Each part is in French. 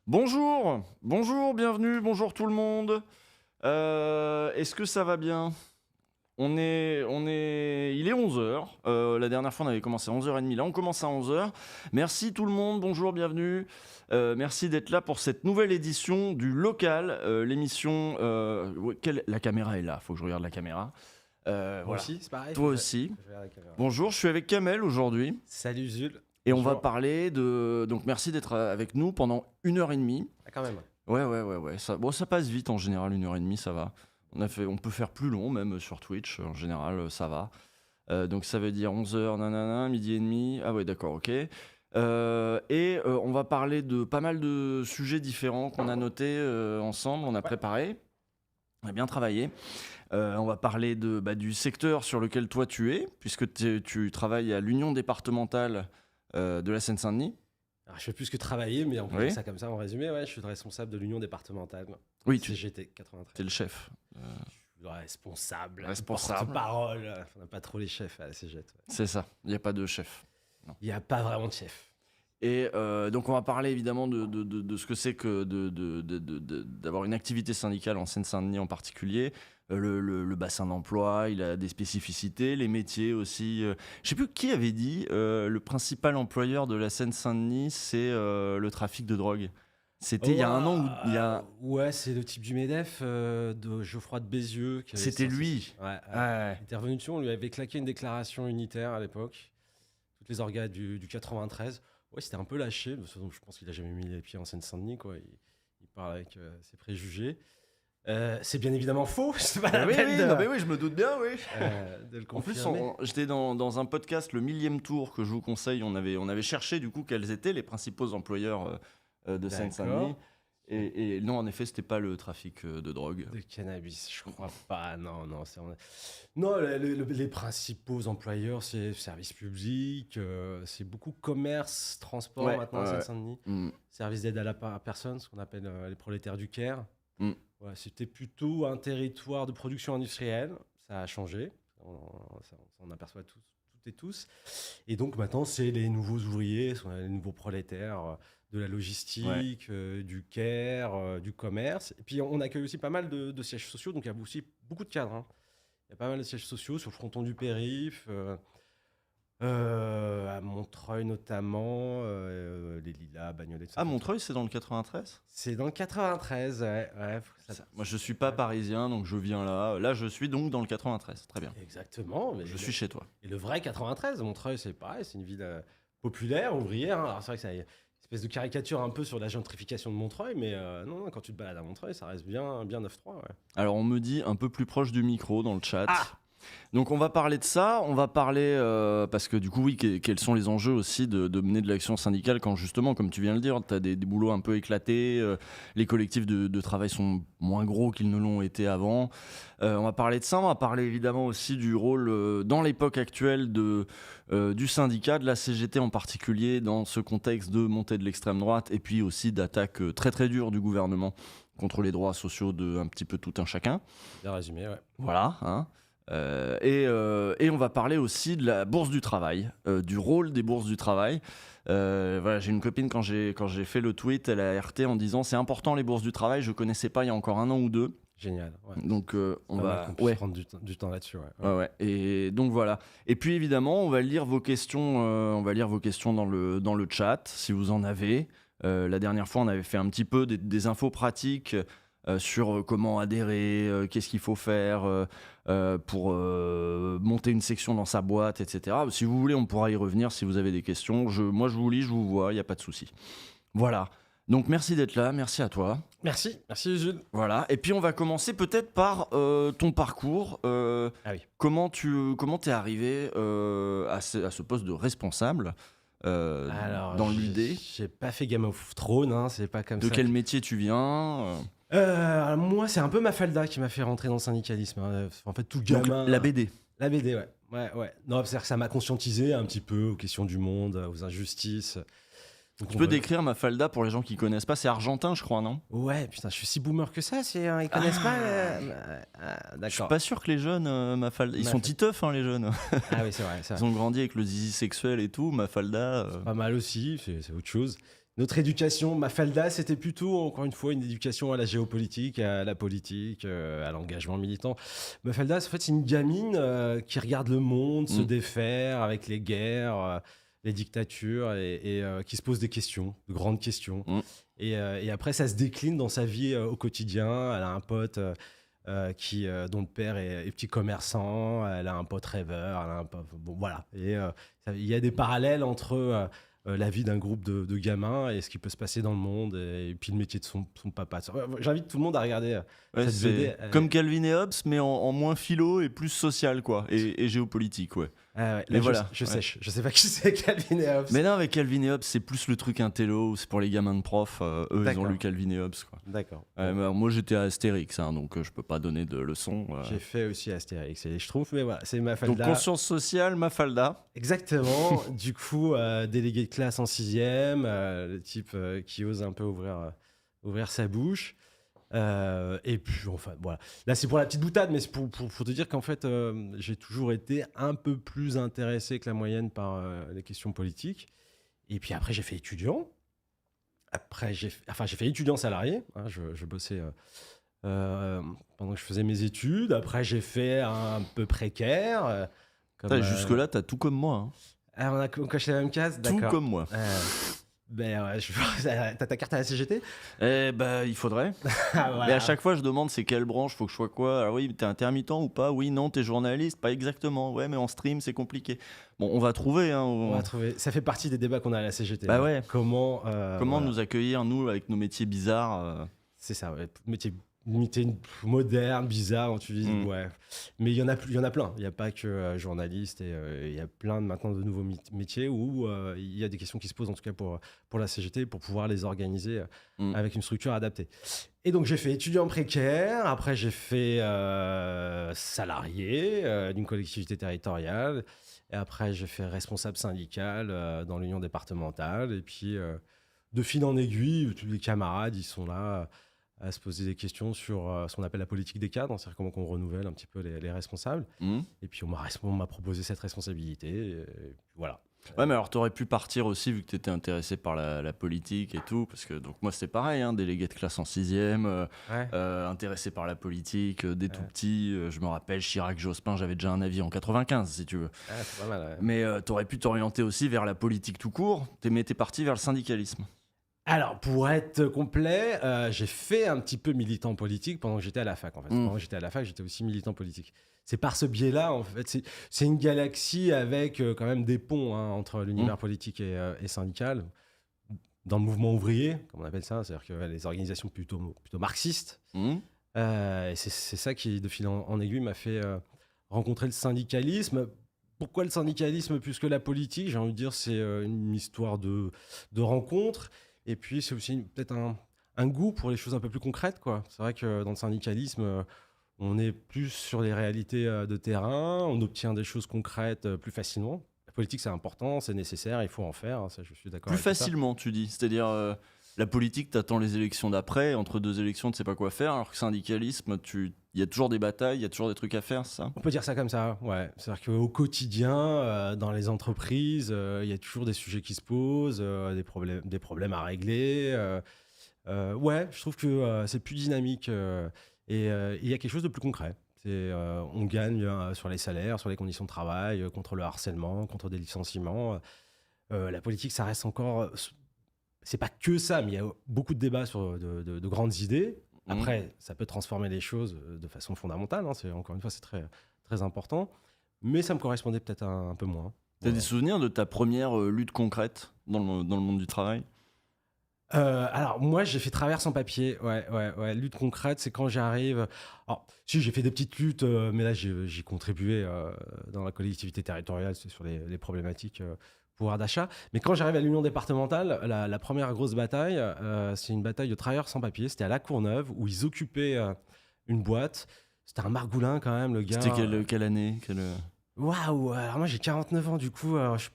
Bonjour, bonjour, bienvenue, bonjour tout le monde. Est-ce que ça va bien? Il est 11 heures. La dernière fois, on avait commencé à 11h30. Là, on commence à 11 heures. Merci tout le monde, bonjour, bienvenue. Merci d'être là pour cette nouvelle édition du Local, l'émission. La caméra est là, faut que je regarde la caméra. Moi Voilà. aussi, c'est pareil. Toi aussi. Je regarde la caméra. Bonjour, je suis avec Kamel aujourd'hui. Salut Jules. Et on va Bonjour. parler de. Donc, merci d'être avec nous pendant 1h30. Ah, quand même. Ouais. Ça passe vite en général, 1h30, ça va. On peut faire plus long, même sur Twitch, en général, ça va. Donc ça veut dire 11h, nanana, midi et demi. Ah ouais, d'accord, ok. On va parler de pas mal de sujets différents qu'on a notés ensemble, on a préparé. On a bien travaillé. On va parler du secteur sur lequel toi tu es, puisque tu travailles à l'Union départementale de la Seine-Saint-Denis. Alors, je fais plus que travailler, mais on peut Oui. dire ça comme ça en résumé. Ouais, je suis le responsable de l'Union départementale. Oui, CGT 93. tu es le chef. Je suis le responsable. Responsable. Porte-parole. On n'a pas trop les chefs à la CGT. Ouais. C'est ça, il n'y a pas de chef. Il n'y a pas vraiment de chef. Et donc on va parler évidemment de ce que c'est que d'avoir une activité syndicale en Seine-Saint-Denis en particulier. Le bassin d'emploi, il a des spécificités, les métiers aussi. Je sais plus qui avait dit le principal employeur de la Seine-Saint-Denis, c'est le trafic de drogue. C'était il y a un an où il y a... Ouais, c'est le type du MEDEF de Geoffroy de Bézieux. Qui avait C'était sorti- lui. Ouais. Ouais. Il était revenu dessus, on lui avait claqué une déclaration unitaire à l'époque. Toutes les orgas du 93. Ouais, c'était un peu lâché. De toute façon, je pense qu'il a jamais mis les pieds en Seine-Saint-Denis, quoi. Il parle avec ses préjugés. C'est bien évidemment faux. C'est pas la peine Oui, je me doute bien, oui. de le En plus, confirmer. j'étais dans un podcast, le 1000e tour, que je vous conseille. On avait cherché du coup quels étaient les principaux employeurs de Seine-Saint-Denis. Et non, en effet, c'était pas le trafic de drogue. De cannabis, je crois pas. Non. Les principaux employeurs, c'est service public, c'est beaucoup commerce, transport maintenant à Seine-Saint-Denis. Mm. Service d'aide à la personne, ce qu'on appelle les prolétaires du Caire. Mm. Ouais, c'était plutôt un territoire de production industrielle. Ça a changé. On s'en aperçoit toutes et tous. Et donc maintenant, c'est les nouveaux ouvriers, les nouveaux prolétaires de la logistique, du care, du commerce. Et puis on accueille aussi pas mal de sièges sociaux. Donc il y a aussi beaucoup de cadres. Hein. Il y a pas mal de sièges sociaux sur le fronton du périph'. À Montreuil notamment, les Lilas, Bagnolet, tout ça. Ah, Montreuil, c'est dans le 93 ? C'est dans le 93, ouais. Moi, je suis pas parisien, donc je viens là. Là, je suis donc dans le 93. Très bien. Exactement. Mais Je suis chez toi. Et le vrai 93, Montreuil, c'est pareil, c'est une ville populaire, ouvrière. Hein. Alors c'est vrai que ça a une espèce de caricature un peu sur la gentrification de Montreuil, mais non, quand tu te balades à Montreuil, ça reste bien 9-3. Ouais. Alors, on me dit un peu plus proche du micro dans le chat. Ah ! Donc on va parler de ça, on va parler, parce que du coup oui, quels sont les enjeux aussi de mener de l'action syndicale quand justement, comme tu viens de le dire, tu as des boulots un peu éclatés, les collectifs de travail sont moins gros qu'ils ne l'ont été avant. On va parler de ça, on va parler évidemment aussi du rôle dans l'époque actuelle du syndicat, de la CGT en particulier, dans ce contexte de montée de l'extrême droite et puis aussi d'attaques très très dures du gouvernement contre les droits sociaux de un petit peu tout un chacun. Bien résumé, ouais. Voilà, hein. Et on va parler aussi de la bourse du travail, du rôle des bourses du travail. Voilà, j'ai une copine, quand j'ai fait le tweet, elle a RT en disant c'est important les bourses du travail, je connaissais pas il y a encore un an ou deux. Génial. Ouais. Donc on va prendre du temps là-dessus. Ouais. Et donc voilà. Et puis évidemment, on va lire vos questions, dans le chat si vous en avez. La dernière fois, on avait fait un petit peu des infos pratiques. Sur comment adhérer, qu'est-ce qu'il faut faire pour monter une section dans sa boîte, etc. Si vous voulez, on pourra y revenir si vous avez des questions. Moi, je vous lis, je vous vois, il n'y a pas de souci. Voilà. Donc, merci d'être là, merci à toi. Merci Jules. Voilà. Et puis, on va commencer peut-être par ton parcours. Ah oui. Comment t'es arrivé à ce poste de responsable dans l'UD ? J'ai pas fait Game of Thrones, hein, c'est pas comme ça. De quel métier tu viens Moi, c'est un peu Mafalda qui m'a fait rentrer dans le syndicalisme. Hein. En fait, tout Donc, gamin. la BD. La BD, ouais. Non, c'est-à-dire que ça m'a conscientisé un petit peu aux questions du monde, aux injustices. Donc, Tu peux décrire Mafalda pour les gens qui connaissent pas, c'est argentin, je crois, non ? Ouais, putain, je suis si boomer que ça, ils connaissent pas. Je D'accord. suis pas sûr que les jeunes, Mafalda. Ils sont titeufs, hein, les jeunes. Ah oui, c'est vrai. Ils ont grandi avec le zizi sexuel et tout, Mafalda. Pas mal aussi, c'est autre chose. Notre éducation, Mafalda, c'était plutôt, encore une fois, une éducation à la géopolitique, à la politique, à l'engagement militant. Mafalda, en fait, c'est une gamine qui regarde le monde se Mm. défaire avec les guerres, les dictatures, et qui se pose des questions, de grandes questions. Mm. Et après, ça se décline dans sa vie au quotidien. Elle a un pote dont le père est petit commerçant, elle a un pote rêveur, elle a un bon, voilà. Et il y a des parallèles entre la vie d'un groupe de gamins et ce qui peut se passer dans le monde, et puis le métier de son papa. J'invite tout le monde à regarder Ouais, cette BD. c'est comme Calvin et Hobbes, mais en moins philo et plus social, quoi, et géopolitique, ouais. Ah ouais, Mais là, voilà, je ouais. sèche. Je sais pas qui c'est, Calvin et Hobbes. Mais non, avec Calvin et Hobbes, c'est plus le truc intello, c'est pour les gamins de prof. Eux, ils ont D'accord. lu Calvin et Hobbes, quoi. D'accord. Ouais, Bon, mais alors, moi, j'étais à Astérix, hein, donc je peux pas donner de leçons. j'ai fait aussi Astérix et les Schtroumpfs, mais voilà, c'est Donc, Mafalda. conscience sociale, Mafalda. Exactement. Du coup, délégué de classe en 6e, le type qui ose un peu ouvrir sa bouche. Et puis, enfin, voilà. Là, c'est pour la petite boutade, mais c'est pour te dire qu'en fait, j'ai toujours été un peu plus intéressé que la moyenne par les questions politiques. Et puis après, j'ai fait étudiant. Après, j'ai fait étudiant salarié. Hein, je bossais pendant que je faisais mes études. Après, j'ai fait un peu précaire. Jusque-là, t'as tout comme moi, hein. Ah, on a coché la même case, Tout d'accord. comme moi. Ben ouais, t'as ta carte à la CGT? Eh bah, il faudrait. Ah, voilà. Mais à chaque fois, je demande c'est quelle branche, faut que je sois quoi. Alors oui, t'es intermittent ou pas? Oui, non, t'es journaliste, pas exactement. Ouais, mais en stream, c'est compliqué. Bon, on va trouver, hein. On va trouver. Ça fait partie des débats qu'on a à la CGT. Bah hein. ouais. Comment Comment voilà. nous accueillir, nous, avec nos métiers bizarres. C'est ça, ouais. Métier moderne, bizarre, quand tu dis, Mm. ouais. Mais il y en a plein. Il n'y a pas que journaliste, et il y a plein maintenant de nouveaux métiers où il y a des questions qui se posent, en tout cas pour la CGT, pour pouvoir les organiser Mm. avec une structure adaptée. Et donc j'ai fait étudiant précaire, après j'ai fait salarié d'une collectivité territoriale, et après j'ai fait responsable syndical dans l'union départementale, et puis de fil en aiguille, tous les camarades, ils sont là à se poser des questions sur ce qu'on appelle la politique des cadres, c'est-à-dire comment on renouvelle un petit peu les responsables. Mm. Et puis on m'a proposé cette responsabilité, et puis voilà. Ouais, mais alors t'aurais pu partir aussi vu que t'étais intéressé par la politique et tout, parce que donc moi c'était pareil, hein, délégué de classe en 6e, Ouais. intéressé par la politique dès tout Ouais. petit. Je me rappelle Chirac, Jospin, j'avais déjà un avis en 95 si tu veux. Ah, c'est pas mal. Ouais. Mais t'aurais pu t'orienter aussi vers la politique tout court. T'es parti vers le syndicalisme. Alors, pour être complet, j'ai fait un petit peu militant politique pendant que j'étais à la fac. En fait. Pendant que j'étais à la fac, j'étais aussi militant politique. C'est par ce biais-là, en fait. C'est une galaxie avec quand même des ponts hein, entre l'univers politique et syndical. Dans le mouvement ouvrier, comme on appelle ça, c'est-à-dire que les organisations plutôt marxistes. Mm. Et c'est ça qui, de fil en aiguille, m'a fait rencontrer le syndicalisme. Pourquoi le syndicalisme plus que la politique? J'ai envie de dire c'est une histoire de rencontres. Et puis, c'est aussi peut-être un goût pour les choses un peu plus concrètes, quoi. C'est vrai que dans le syndicalisme, on est plus sur les réalités de terrain, on obtient des choses concrètes plus facilement. La politique, c'est important, c'est nécessaire, il faut en faire, hein, ça, je suis d'accord Plus avec ça. facilement, tu dis. C'est-à-dire, la politique, t'attends les élections d'après, entre deux élections, tu sais pas quoi faire, alors que syndicalisme, il y a toujours des batailles, il y a toujours des trucs à faire, c'est ça? On peut dire ça comme ça, ouais. C'est-à-dire qu'au quotidien, dans les entreprises, il y a toujours des sujets qui se posent, des problèmes à régler. Ouais, je trouve que c'est plus dynamique et il y a quelque chose de plus concret. On gagne sur les salaires, sur les conditions de travail, contre le harcèlement, contre des licenciements. La politique, ça reste encore... c'est pas que ça, mais il y a beaucoup de débats sur de grandes idées. Après, ça peut transformer les choses de façon fondamentale. Hein. Encore une fois, c'est très, très important. Mais ça me correspondait peut-être un peu moins. T'as Ouais. des souvenirs de ta première lutte concrète dans le monde du travail? Alors, moi, j'ai fait travers sans papier. Ouais. Lutte concrète, c'est quand j'arrive. Alors, si, j'ai fait des petites luttes, mais là, j'ai contribué dans la collectivité territoriale sur les problématiques pouvoir d'achat. Mais quand j'arrive à l'union départementale, la première grosse bataille, c'est une bataille de travailleurs sans papier. C'était à La Courneuve, où ils occupaient une boîte. C'était un margoulin, quand même, le gars. C'était quelle année? Waouh! Alors moi j'ai 49 ans, du coup j'ai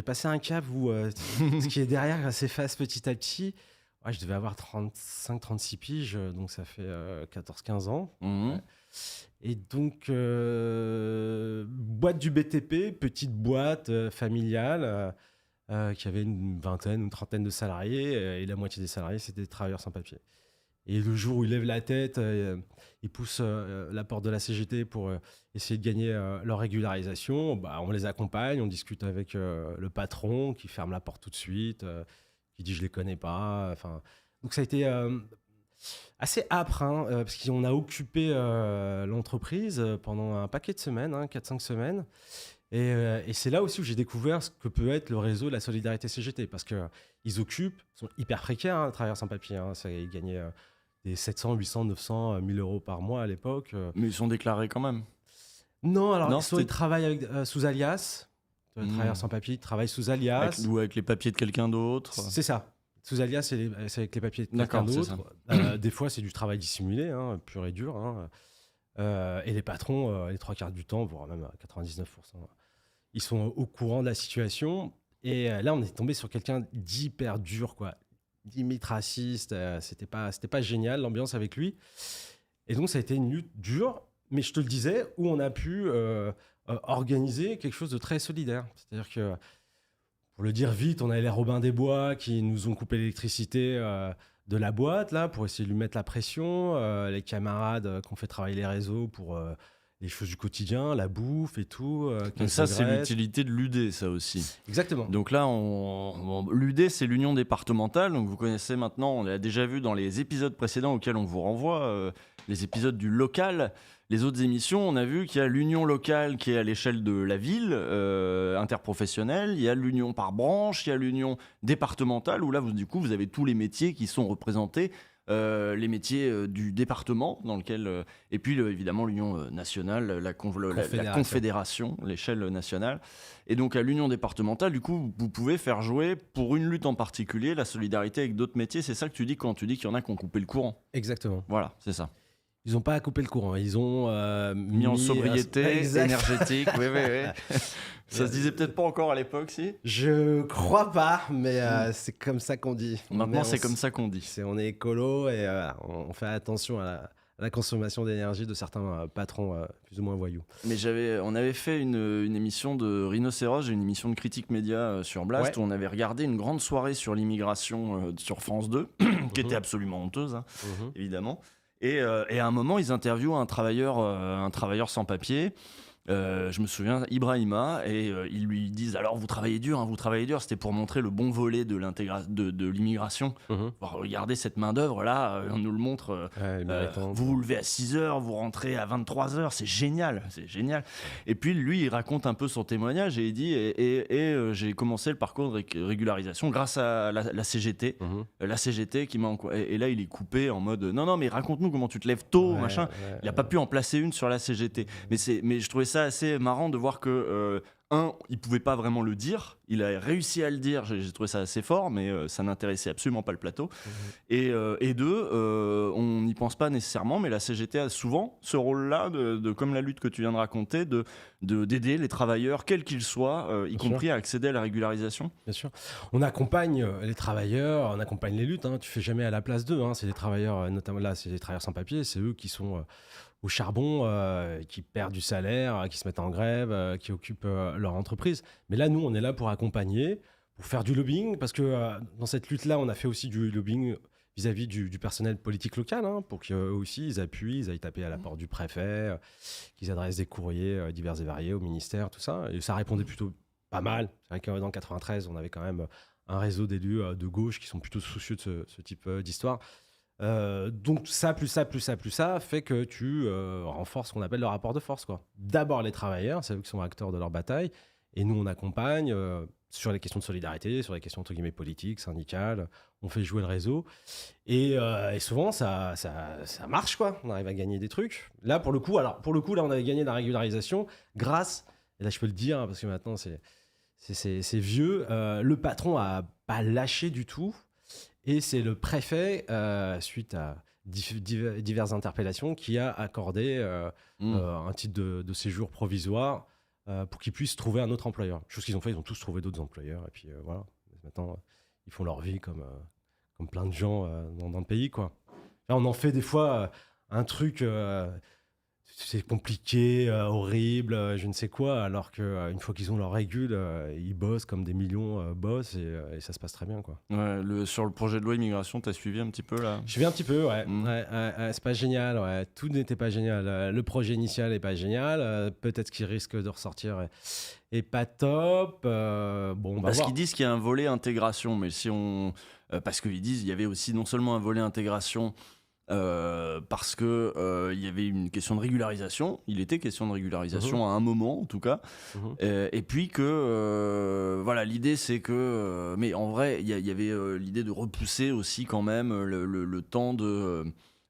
passé un cap où ce qui est derrière s'efface petit à petit. Ouais, je devais avoir 35-36 piges, donc ça fait 14-15 ans. Mhm. Ouais. Et donc boîte du BTP, petite boîte familiale, qui avait une vingtaine, une trentaine de salariés, et la moitié des salariés, c'était des travailleurs sans papier. Et le jour où ils lèvent la tête, ils poussent la porte de la CGT pour essayer de gagner leur régularisation, bah, on les accompagne, on discute avec le patron qui ferme la porte tout de suite, qui dit je les connais pas. Enfin, donc ça a été assez âpre, hein, parce qu'on a occupé l'entreprise pendant un paquet de semaines, hein, 4-5 semaines. Et c'est là aussi où j'ai découvert ce que peut être le réseau de la solidarité CGT, parce qu'ils occupent, ils sont hyper précaires, hein, les travailleurs sans papier. Hein, ils gagnaient des 700, 800, 900, 1000 euros par mois à l'époque. Mais ils sont déclarés quand même. Non, alors Non, soit ils travaillent sous alias, les travailleurs sans papier, ils travaillent sous alias. Ou avec les papiers de quelqu'un d'autre. C'est ça. Sous alias, c'est avec les papiers de quelqu'un d'autre. Des fois, c'est du travail dissimulé, hein, pur et dur. Hein. Et les patrons, les 3/4 du temps, voire même 99%, ils sont au courant de la situation. Et là, on est tombé sur quelqu'un d'hyper dur, quoi. Limite raciste. C'était pas génial, l'ambiance avec lui. Et donc, ça a été une lutte dure, mais je te le disais, où on a pu organiser quelque chose de très solidaire. C'est-à-dire que, pour le dire vite, on avait les Robins des Bois qui nous ont coupé l'électricité de la boîte, là, pour essayer de lui mettre la pression. Les camarades qui ont fait travailler les réseaux pour les choses du quotidien, la bouffe et tout. Donc ça, c'est l'utilité de l'UD, ça aussi. Exactement. Donc là, l'UD, c'est l'Union départementale. Donc vous connaissez maintenant, on l'a déjà vu dans les épisodes précédents auxquels on vous renvoie, les épisodes du local. Les autres émissions, on a vu qu'il y a l'union locale qui est à l'échelle de la ville, interprofessionnelle. Il y a l'union par branche, il y a l'union départementale, où là, du coup, vous avez tous les métiers qui sont représentés. Les métiers du département dans lequel et puis évidemment l'union nationale, la confédération, l'échelle nationale. Et donc à l'union départementale, du coup, vous pouvez faire jouer pour une lutte en particulier la solidarité avec d'autres métiers. C'est ça que tu dis quand tu dis qu'il y en a qui ont coupé le courant. Exactement. Voilà, c'est ça. Ils n'ont pas coupé le courant, ils ont mis en sobriété énergétique. Oui. Ça se disait peut-être pas encore à l'époque, si. Je crois pas, mais c'est comme ça qu'on dit. Maintenant, c'est comme ça qu'on dit. On est écolo et on fait attention à la consommation d'énergie de certains patrons plus ou moins voyous. Mais on avait fait une émission de Rhinocéros, une émission de critique média sur Blast, où on avait regardé une grande soirée sur l'immigration sur France 2, qui était absolument honteuse, hein, évidemment. Et à un moment, ils interviewent un travailleur sans papier. Je me souviens, Ibrahima, et ils lui disent alors vous travaillez dur, c'était pour montrer le bon volet de l'immigration. Regardez cette main d'œuvre là, on nous le montre. Vous vous levez à 6h, vous rentrez à 23h, c'est génial. Et puis lui, il raconte un peu son témoignage et il dit j'ai commencé le parcours de régularisation grâce à la CGT, la CGT qui m'a et là il est coupé en mode non mais raconte-nous comment tu te lèves tôt, machin. Il n'a pas pu en placer une sur la CGT, mais je trouvais ça assez marrant de voir que il pouvait pas vraiment le dire, il a réussi à le dire, j'ai trouvé ça assez fort, mais ça n'intéressait absolument pas le plateau. Et deux, on n'y pense pas nécessairement, mais la CGT a souvent ce rôle-là, comme la lutte que tu viens de raconter, d'aider les travailleurs, quels qu'ils soient, y compris à accéder à la régularisation. Bien sûr. On accompagne les travailleurs, on accompagne les luttes, hein. Tu fais jamais à la place d'eux, hein. C'est les travailleurs, notamment là, c'est les travailleurs sans papier, c'est eux qui sont au charbon, qui perdent du salaire, qui se mettent en grève, qui occupent leur entreprise. Mais là, nous, on est là pour accompagner, pour faire du lobbying, parce que dans cette lutte-là, on a fait aussi du lobbying vis-à-vis du personnel politique local, hein, pour qu'eux aussi, ils appuient, ils aillent taper à la porte du préfet, qu'ils adressent des courriers divers et variés au ministère, tout ça. Et ça répondait plutôt pas mal. C'est vrai que dans 93, on avait quand même un réseau d'élus de gauche qui sont plutôt soucieux de ce type d'histoire. Donc ça, plus ça, fait que tu renforces ce qu'on appelle le rapport de force, quoi. D'abord les travailleurs, c'est eux qui sont acteurs de leur bataille, et nous on accompagne sur les questions de solidarité, sur les questions entre guillemets politiques, syndicales, on fait jouer le réseau, et souvent ça marche, quoi. On arrive à gagner des trucs. Là pour le coup, là on avait gagné la régularisation grâce, et là je peux le dire, hein, parce que maintenant c'est vieux, le patron a pas lâché du tout. Et c'est le préfet, suite à diverses interpellations, qui a accordé un titre de séjour provisoire pour qu'ils puissent trouver un autre employeur. Chose qu'ils ont fait, ils ont tous trouvé d'autres employeurs. Et puis voilà, maintenant, ils font leur vie comme plein de gens dans le pays, quoi. Là, on en fait des fois un truc... c'est compliqué, horrible, je ne sais quoi, alors qu'une fois qu'ils ont leur régule, ils bossent comme des millions bossent et ça se passe très bien, quoi. Ouais, sur le projet de loi immigration, t'as suivi un petit peu là? Je vais un petit peu, ouais. Mm. C'est pas génial, ouais. Tout n'était pas génial. Le projet initial est pas génial. Peut-être qu'il risque de ressortir et pas top. Bon, on va Parce voir. qu'ils disent qu'il y a un volet intégration, mais parce qu'ils disent qu'il y avait aussi non seulement un volet intégration, parce que il y avait une question de régularisation, il était question de régularisation à un moment en tout cas, Mhm. et puis que voilà, l'idée c'est que, mais en vrai il y avait l'idée de repousser aussi quand même le temps de,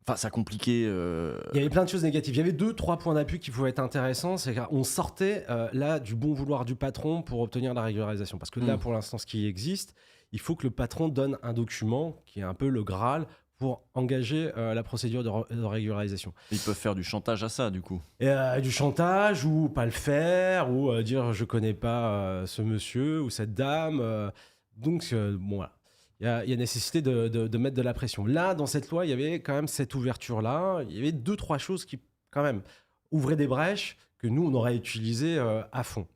enfin ça compliquait. Il y avait plein de choses négatives. Il y avait 2, 3 points d'appui qui pouvaient être intéressants. C'est qu'on sortait là du bon vouloir du patron pour obtenir la régularisation. Parce que là, pour l'instant, ce qui existe, il faut que le patron donne un document qui est un peu le Graal pour engager la procédure de régularisation. Ils peuvent faire du chantage à ça du coup. Et, du chantage ou pas le faire ou dire je connais pas ce monsieur ou cette dame. Donc, bon, voilà. Il y a nécessité de mettre de la pression. Là, dans cette loi, il y avait quand même cette ouverture-là. Il y avait 2, 3 choses qui, quand même, ouvraient des brèches que nous, on aurait utilisées à fond.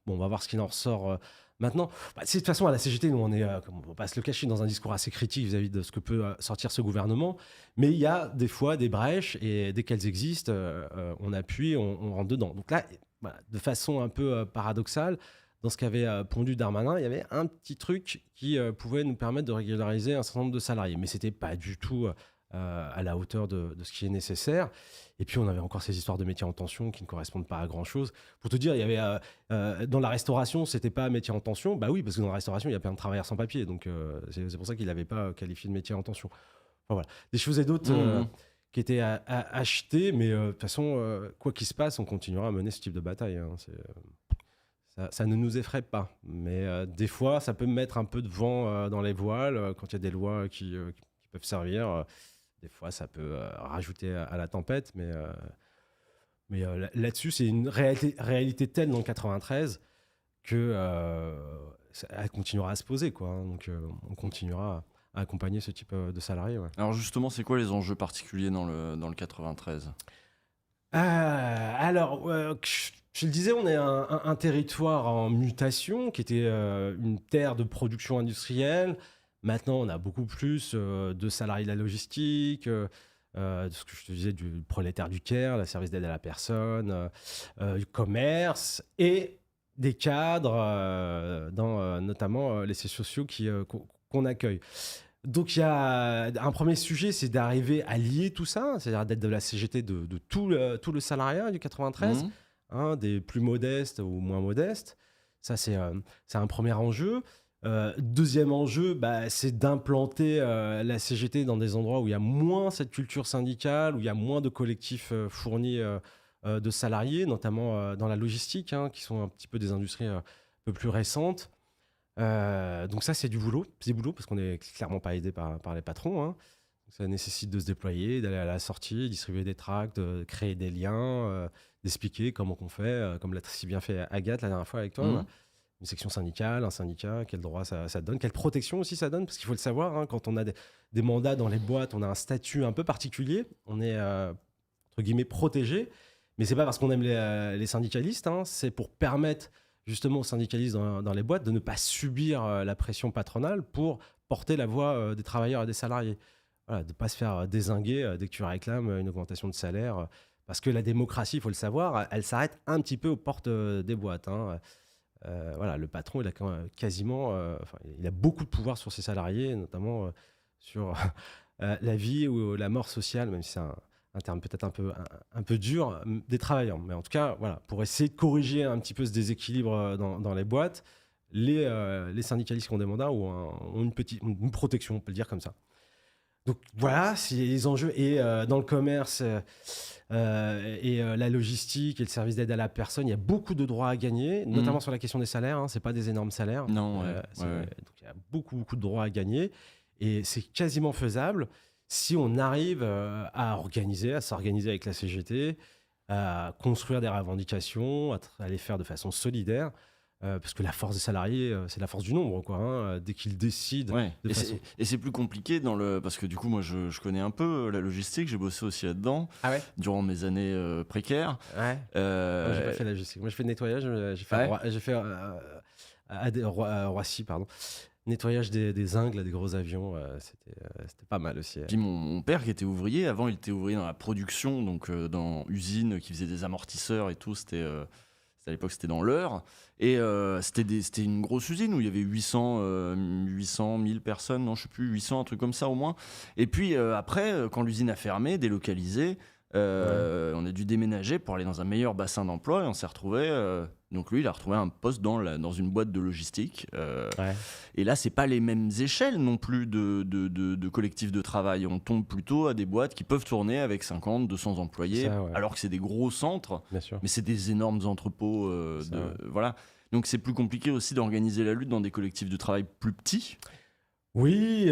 Bon, on va voir ce qu'il en ressort maintenant. Bah, de toute façon, à la CGT, nous, on est, on va pas se le cacher, dans un discours assez critique vis-à-vis de ce que peut sortir ce gouvernement. Mais il y a des fois des brèches et dès qu'elles existent, on appuie, on rentre dedans. Donc là, voilà, de façon un peu paradoxale, dans ce qu'avait pondu Darmanin, il y avait un petit truc qui pouvait nous permettre de régulariser un certain nombre de salariés. Mais ce n'était pas du tout à la hauteur de ce qui est nécessaire. Et puis, on avait encore ces histoires de métiers en tension qui ne correspondent pas à grand-chose. Pour te dire, il y avait dans la restauration, c'était pas métier en tension. Bah oui, parce que dans la restauration, il y a plein de travailleurs sans papier. Donc, c'est pour ça qu'il n'avait pas qualifié de métier en tension. Enfin, voilà. Des choses et d'autres qui étaient achetées. Mais de toute façon, quoi qu'il se passe, on continuera à mener ce type de bataille. Hein. Ça ne nous effraie pas. Mais des fois, ça peut mettre un peu de vent dans les voiles quand il y a des lois qui peuvent servir. Des fois, ça peut rajouter à la tempête, mais là-dessus, c'est une réalité telle dans le 93 que elle continuera à se poser, quoi. Hein. Donc, on continuera à accompagner ce type de salariés. Ouais. Alors justement, c'est quoi les enjeux particuliers dans le 93? Alors, je le disais, on est un territoire en mutation qui était une terre de production industrielle. Maintenant, on a beaucoup plus de salariés de la logistique, de ce que je te disais, du prolétaire du Caire, le service d'aide à la personne, du commerce et des cadres dans notamment les sièges sociaux qu'on accueille. Donc, il y a un premier sujet, c'est d'arriver à lier tout ça, c'est-à-dire d'être de la CGT de tout le salariat du 93, hein, des plus modestes ou moins modestes. Ça, c'est un premier enjeu. Deuxième enjeu, bah, c'est d'implanter la CGT dans des endroits où il y a moins cette culture syndicale, où il y a moins de collectifs fournis de salariés, notamment dans la logistique, hein, qui sont un petit peu des industries un peu plus récentes. Donc ça, c'est du boulot. C'est du boulot parce qu'on n'est clairement pas aidé par les patrons. Hein. Donc ça nécessite de se déployer, d'aller à la sortie, distribuer des tracts, de créer des liens, d'expliquer comment on fait, comme l'a si bien fait Agathe la dernière fois avec toi. Une section syndicale, un syndicat, quel droit ça donne, quelle protection aussi ça donne, parce qu'il faut le savoir, hein, quand on a des mandats dans les boîtes, on a un statut un peu particulier, on est entre guillemets protégé, mais c'est pas parce qu'on aime les syndicalistes, hein, c'est pour permettre justement aux syndicalistes dans les boîtes de ne pas subir la pression patronale pour porter la voix des travailleurs et des salariés. Voilà, de ne pas se faire dézinguer dès que tu réclames une augmentation de salaire, parce que la démocratie, il faut le savoir, elle s'arrête un petit peu aux portes des boîtes. Hein. Voilà, le patron, il a quasiment, il a beaucoup de pouvoir sur ses salariés, notamment sur la vie ou la mort sociale, même si c'est un terme peut-être un peu dur, des travailleurs. Mais en tout cas, voilà, pour essayer de corriger un petit peu ce déséquilibre dans les boîtes, les syndicalistes qui ont des mandats ont une protection, on peut le dire comme ça. Donc voilà, c'est les enjeux. Et dans le commerce et la logistique et le service d'aide à la personne, il y a beaucoup de droits à gagner, notamment sur la question des salaires. Hein, c'est pas des énormes salaires. Non, ouais. Donc il y a beaucoup de droits à gagner. Et c'est quasiment faisable si on arrive à s'organiser avec la CGT, à construire des revendications, à les faire de façon solidaire. parce que la force des salariés, c'est la force du nombre, quoi, hein. Dès qu'ils décident Ouais. de Et façon... c'est plus compliqué parce que du coup, moi, je connais un peu la logistique. J'ai bossé aussi là-dedans Ah ouais? durant mes années précaires. Ouais. Moi, j'ai pas Euh, fait la logistique. Moi, je fais le nettoyage. J'ai fait, ouais. à Roissy, pardon. Nettoyage des ingles des gros avions. C'était pas mal aussi. Puis mon père qui était ouvrier, avant il était ouvrier dans la production, donc dans usine qui faisait des amortisseurs et tout, à l'époque c'était dans l'Eure, et c'était une grosse usine où il y avait 800 1000 personnes, non je sais plus, 800, un truc comme ça au moins. Et puis après, quand l'usine a fermé, délocalisé, Ouais. on a dû déménager pour aller dans un meilleur bassin d'emploi et on s'est retrouvé... donc lui, il a retrouvé un poste dans une boîte de logistique. Ouais. Et là, c'est pas les mêmes échelles non plus de collectifs de travail. On tombe plutôt à des boîtes qui peuvent tourner avec 50, 200 employés, Ça, ouais. alors que c'est des gros centres, Bien sûr. mais c'est des énormes entrepôts. Ça, ouais. Voilà. Donc c'est plus compliqué aussi d'organiser la lutte dans des collectifs de travail plus petits. Oui,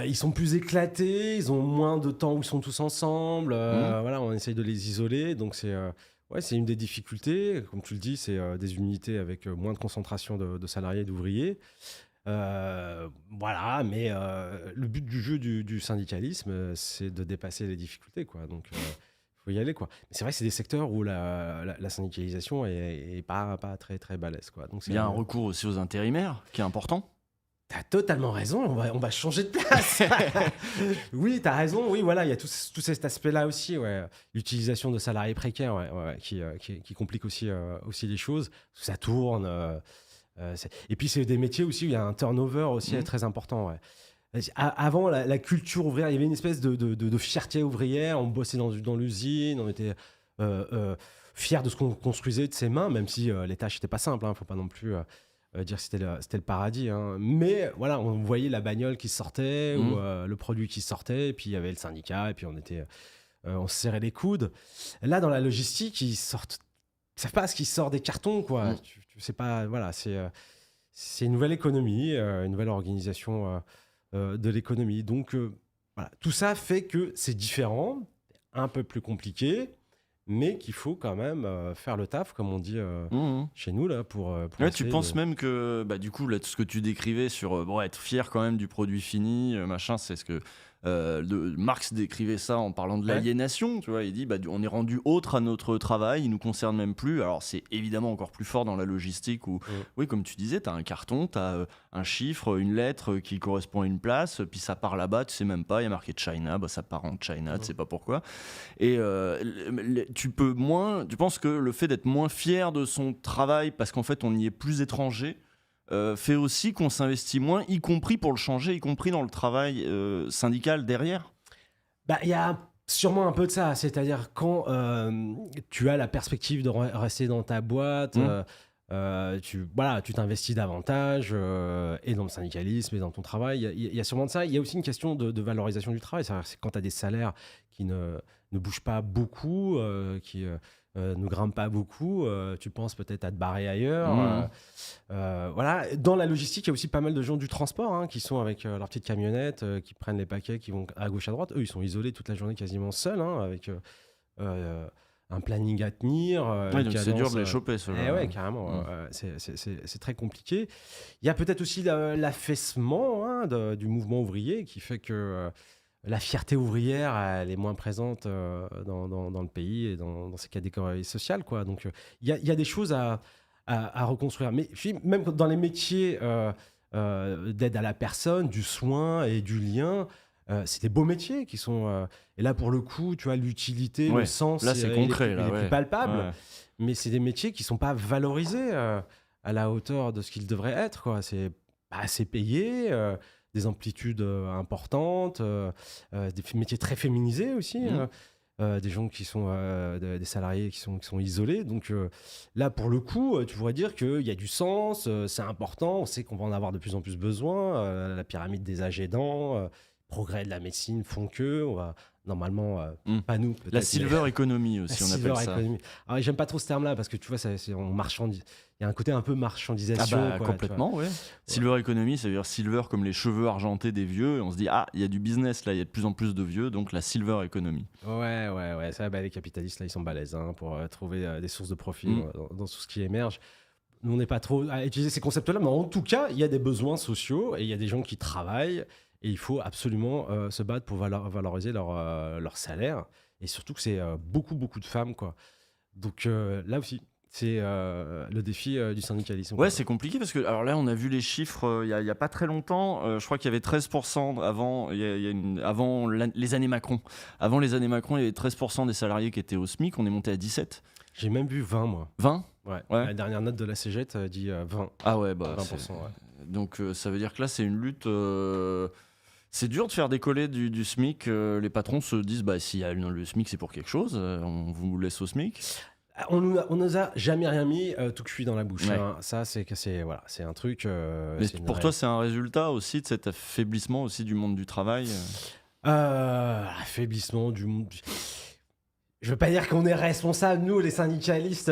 ils sont plus éclatés, ils ont moins de temps où ils sont tous ensemble. Mhm. Voilà, on essaye de les isoler, donc ouais, c'est une des difficultés. Comme tu le dis, c'est des unités avec moins de concentration de salariés et d'ouvriers. Voilà, mais le but du jeu du syndicalisme, c'est de dépasser les difficultés, quoi. Donc, faut y aller, quoi. Mais c'est vrai que c'est des secteurs où la syndicalisation est pas très très balèze, quoi. Donc Il y a un recours aussi aux intérimaires qui est important. T'as totalement raison, on va changer de place. Oui, t'as raison, oui, voilà, il y a tout cet aspect-là aussi, ouais. L'utilisation de salariés précaires, ouais, ouais, qui complique aussi les choses. Ça tourne. Et puis, c'est des métiers aussi où il y a un turnover aussi Mhm. très important, ouais. Avant, la culture ouvrière, il y avait une espèce de fierté ouvrière. On bossait dans l'usine, on était fiers de ce qu'on construisait de ses mains, même si les tâches n'étaient pas simples, hein, faut pas non plus dire que c'était le paradis, hein. Mais voilà, on voyait la bagnole qui sortait ou Mhm. le produit qui sortait, et puis il y avait le syndicat, et puis on se serrait les coudes. Là, dans la logistique, ils savent pas ce qui sort des cartons, quoi. Mhm. Tu sais pas, voilà, c'est une nouvelle économie, une nouvelle organisation de l'économie. Donc, voilà, tout ça fait que c'est différent, un peu plus compliqué, mais qu'il faut quand même faire le taf, comme on dit Mhm. chez nous, là, pour Ouais, tu essayer penses de... même que, bah, du coup, là, tout ce que tu décrivais sur bon, être fier quand même du produit fini, machin, c'est ce que Marx décrivait ça en parlant de Ouais. l'aliénation, tu vois. Il dit, bah, on est rendu autre à notre travail, il nous concerne même plus. Alors, c'est évidemment encore plus fort dans la logistique où, Mm. oui, comme tu disais, tu as un carton, tu as un chiffre, une lettre qui correspond à une place, puis ça part là-bas, tu sais même pas, il y a marqué China, bah, ça part en China, tu sais pas pourquoi. Et tu penses que le fait d'être moins fier de son travail parce qu'en fait on y est plus étranger fait aussi qu'on s'investit moins, y compris pour le changer, y compris dans le travail syndical derrière. Bah, il y a sûrement un peu de ça, c'est-à-dire quand tu as la perspective de rester dans ta boîte, Mmh. voilà, tu t'investis davantage, et dans le syndicalisme et dans ton travail. Il y a sûrement de ça. Il y a aussi une question de valorisation du travail. C'est quand tu as des salaires qui ne bougent pas beaucoup, qui ne grimpent pas beaucoup, tu penses peut-être à te barrer ailleurs. Mmh. Voilà. Dans la logistique, il y a aussi pas mal de gens du transport, hein, qui sont avec leur petite camionnette, qui prennent les paquets, qui vont à gauche, à droite. Eux, ils sont isolés toute la journée quasiment seuls, hein, avec euh, un planning à tenir, Ouais, une donc c'est dur cadence. de les choper ceux-là. Ouais, carrément. Mmh. C'est très compliqué. Il y a peut-être aussi l'affaissement, hein, du mouvement ouvrier qui fait que la fierté ouvrière, elle est moins présente dans le pays et dans ces catégories sociales, quoi. Donc, il y a des choses à reconstruire. Mais puis, même dans les métiers d'aide à la personne, du soin et du lien, c'est des beaux métiers qui sont... et là, pour le coup, tu vois, l'utilité, le Ouais, sens, là c'est concret, il là, est plus ouais. palpable. Ouais. Mais c'est des métiers qui sont pas valorisés à la hauteur de ce qu'ils devraient être, quoi. C'est pas assez payé, des amplitudes importantes, des métiers très féminisés aussi, Mmh. des gens qui sont des salariés qui sont isolés. Donc là, pour le coup, tu pourrais dire qu'il y a du sens, c'est important, on sait qu'on va en avoir de plus en plus besoin. La pyramide des âges aidants, progrès de la médecine font que, on va normalement, Mmh. pas nous La peut-être, mais silver economy la aussi, on silver appelle ça. economy. Alors, j'aime pas trop ce terme-là parce que tu vois, on marchandise. Il y a un côté un peu Ah marchandisation, bah quoi, tu vois. complètement, ouais. Ouais. Silver economy, ça veut dire silver comme les cheveux argentés des vieux. Et on se dit, ah, il y a du business là, il y a de plus en plus de vieux, donc la silver economy. Ouais. Ça, bah, les capitalistes, là, ils sont balèzes, hein, pour trouver des sources de profit Mmh. dans tout ce qui émerge. nous, on n'est pas trop à utiliser ces concepts-là, mais en tout cas, il y a des besoins sociaux et il y a des gens qui travaillent et il faut absolument se battre pour valoriser leur salaire. Et surtout que c'est beaucoup, beaucoup de femmes, quoi. Donc là aussi, c'est le défi du syndicalisme, Ouais, quoi. c'est compliqué parce que, alors là, on a vu les chiffres il y a pas très longtemps. Je crois qu'il y avait 13% avant, avant les années Macron. Avant les années Macron, il y avait 13% des salariés qui étaient au SMIC. On est monté à 17. J'ai même vu 20, moi. 20. Ouais. Ouais. La dernière note de la CGT dit 20. Ah ouais, bah. 20%, ouais. Donc ça veut dire que là, c'est une lutte. C'est dur de faire décoller du SMIC. Les patrons se disent, bah, si le SMIC, c'est pour quelque chose, on vous laisse au SMIC. On nous a jamais rien mis tout cuit dans la bouche. Ouais. Hein. Ça, c'est un truc. Mais c'est pour toi, c'est un résultat aussi de cet affaiblissement aussi du monde du travail. Affaiblissement du monde. Je veux pas dire qu'on est responsable, nous, les syndicalistes,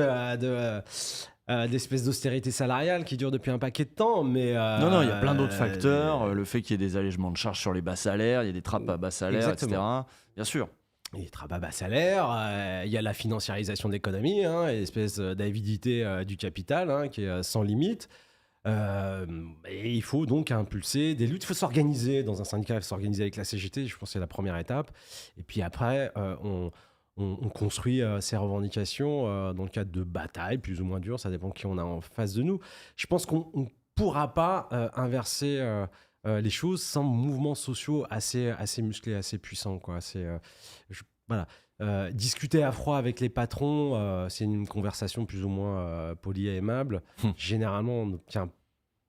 d'espèces d'austérité salariale qui dure depuis un paquet de temps, mais... Non, il y a plein d'autres facteurs. Le fait qu'il y ait des allègements de charges sur les bas salaires, il y a des trappes à bas salaires, Exactement. etc. Bien sûr. Il y a des trappes à bas salaire, il y a la financiarisation de l'économie, hein, l'espèce d'avidité du capital hein, qui est sans limite. Et il faut donc impulser des luttes. Il faut s'organiser dans un syndicat, il faut s'organiser avec la CGT, je pense que c'est la première étape. Et puis après, on construit ces revendications dans le cadre de batailles plus ou moins dures, ça dépend qui on a en face de nous. Je pense qu'on ne pourra pas inverser les choses sans mouvements sociaux assez musclés, assez puissants, quoi. Voilà. Discuter à froid avec les patrons, c'est une conversation plus ou moins polie et aimable. Généralement, on n'obtient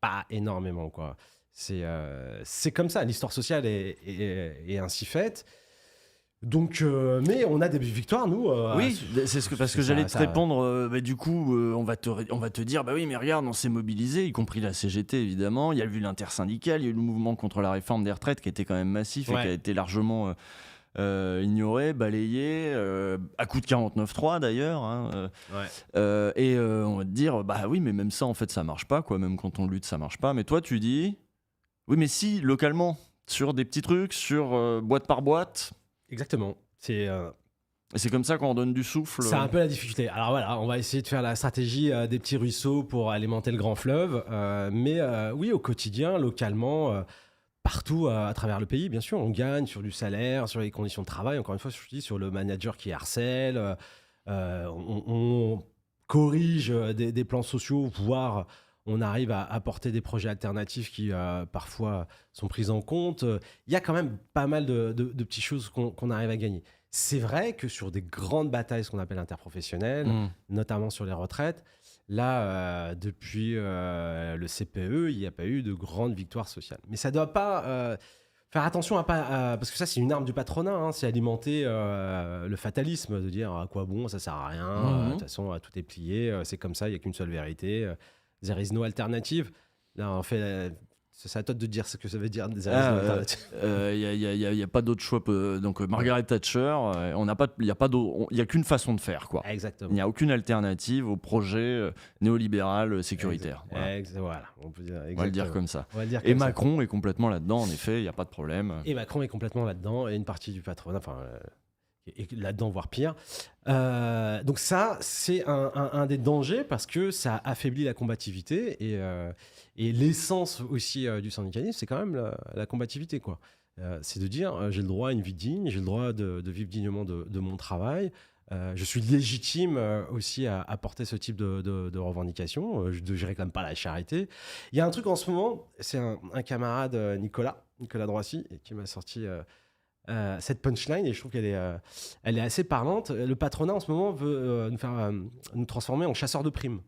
pas énormément, quoi. C'est comme ça, l'histoire sociale est ainsi faite. Donc, mais on a des victoires, nous. Oui, parce que j'allais te répondre. Du coup, on va te dire, bah oui, mais regarde, on s'est mobilisé, y compris la CGT, évidemment. Il y a eu l'intersyndicale, il y a eu le mouvement contre la réforme des retraites qui était quand même massif et qui a été largement ignoré, balayé, à coup de 49.3 d'ailleurs. Hein, et on va te dire, bah oui, mais même ça, en fait, ça marche pas, quoi. Même quand on lutte, ça marche pas. Mais toi, tu dis, oui, mais si, localement, sur des petits trucs, sur boîte par boîte. Exactement. Et c'est comme ça qu'on donne du souffle. C'est un peu la difficulté. Alors voilà, on va essayer de faire la stratégie des petits ruisseaux pour alimenter le grand fleuve. Mais oui, au quotidien, localement, partout à travers le pays, bien sûr, on gagne sur du salaire, sur les conditions de travail. Encore une fois, je dis sur le manager qui harcèle. On corrige des plans sociaux, voire on arrive à apporter des projets alternatifs qui parfois sont pris en compte. Il y a quand même pas mal de petites choses qu'on arrive à gagner. C'est vrai que sur des grandes batailles, ce qu'on appelle interprofessionnelles, notamment sur les retraites, là, depuis le CPE, il n'y a pas eu de grande victoire sociale. Mais ça ne doit pas... faire attention à pas... parce que ça, c'est une arme du patronat. Hein, c'est alimenter le fatalisme, de dire à quoi bon, ça ne sert à rien. De toute façon, tout est plié. C'est comme ça, il n'y a qu'une seule vérité. There is no alternative. Là, en fait, c'est à toi de dire ce que ça veut dire. There is no alternative. Il n'y a pas d'autre choix. Donc, Margaret Thatcher, il n'y a qu'une façon de faire, quoi. Exactement. Il n'y a aucune alternative au projet néolibéral sécuritaire. Voilà. On peut dire, on va le dire comme ça. Et Macron est complètement là-dedans, en effet, il n'y a pas de problème. Et Macron est complètement là-dedans, et une partie du patronat, et là-dedans, voire pire. Donc ça, c'est un des dangers parce que ça affaiblit la combativité et l'essence aussi du syndicalisme, c'est quand même la combativité, quoi. C'est de dire, j'ai le droit à une vie digne, j'ai le droit de vivre dignement de mon travail. Je suis légitime aussi à porter ce type de revendications. Je réclame pas la charité. Il y a un truc en ce moment, c'est un camarade, Nicolas Droissy, qui m'a sorti... cette punchline, et je trouve qu'elle est assez parlante. Le patronat en ce moment veut nous transformer en chasseurs de primes.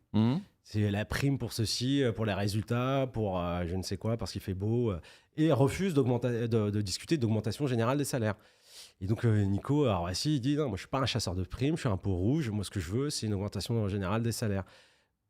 C'est la prime pour ceci, pour les résultats, pour je ne sais quoi, parce qu'il fait beau, et refuse de discuter d'augmentation générale des salaires. Et donc Nico, alors il dit non, moi je suis pas un chasseur de primes, je suis un pot rouge, moi ce que je veux c'est une augmentation générale des salaires.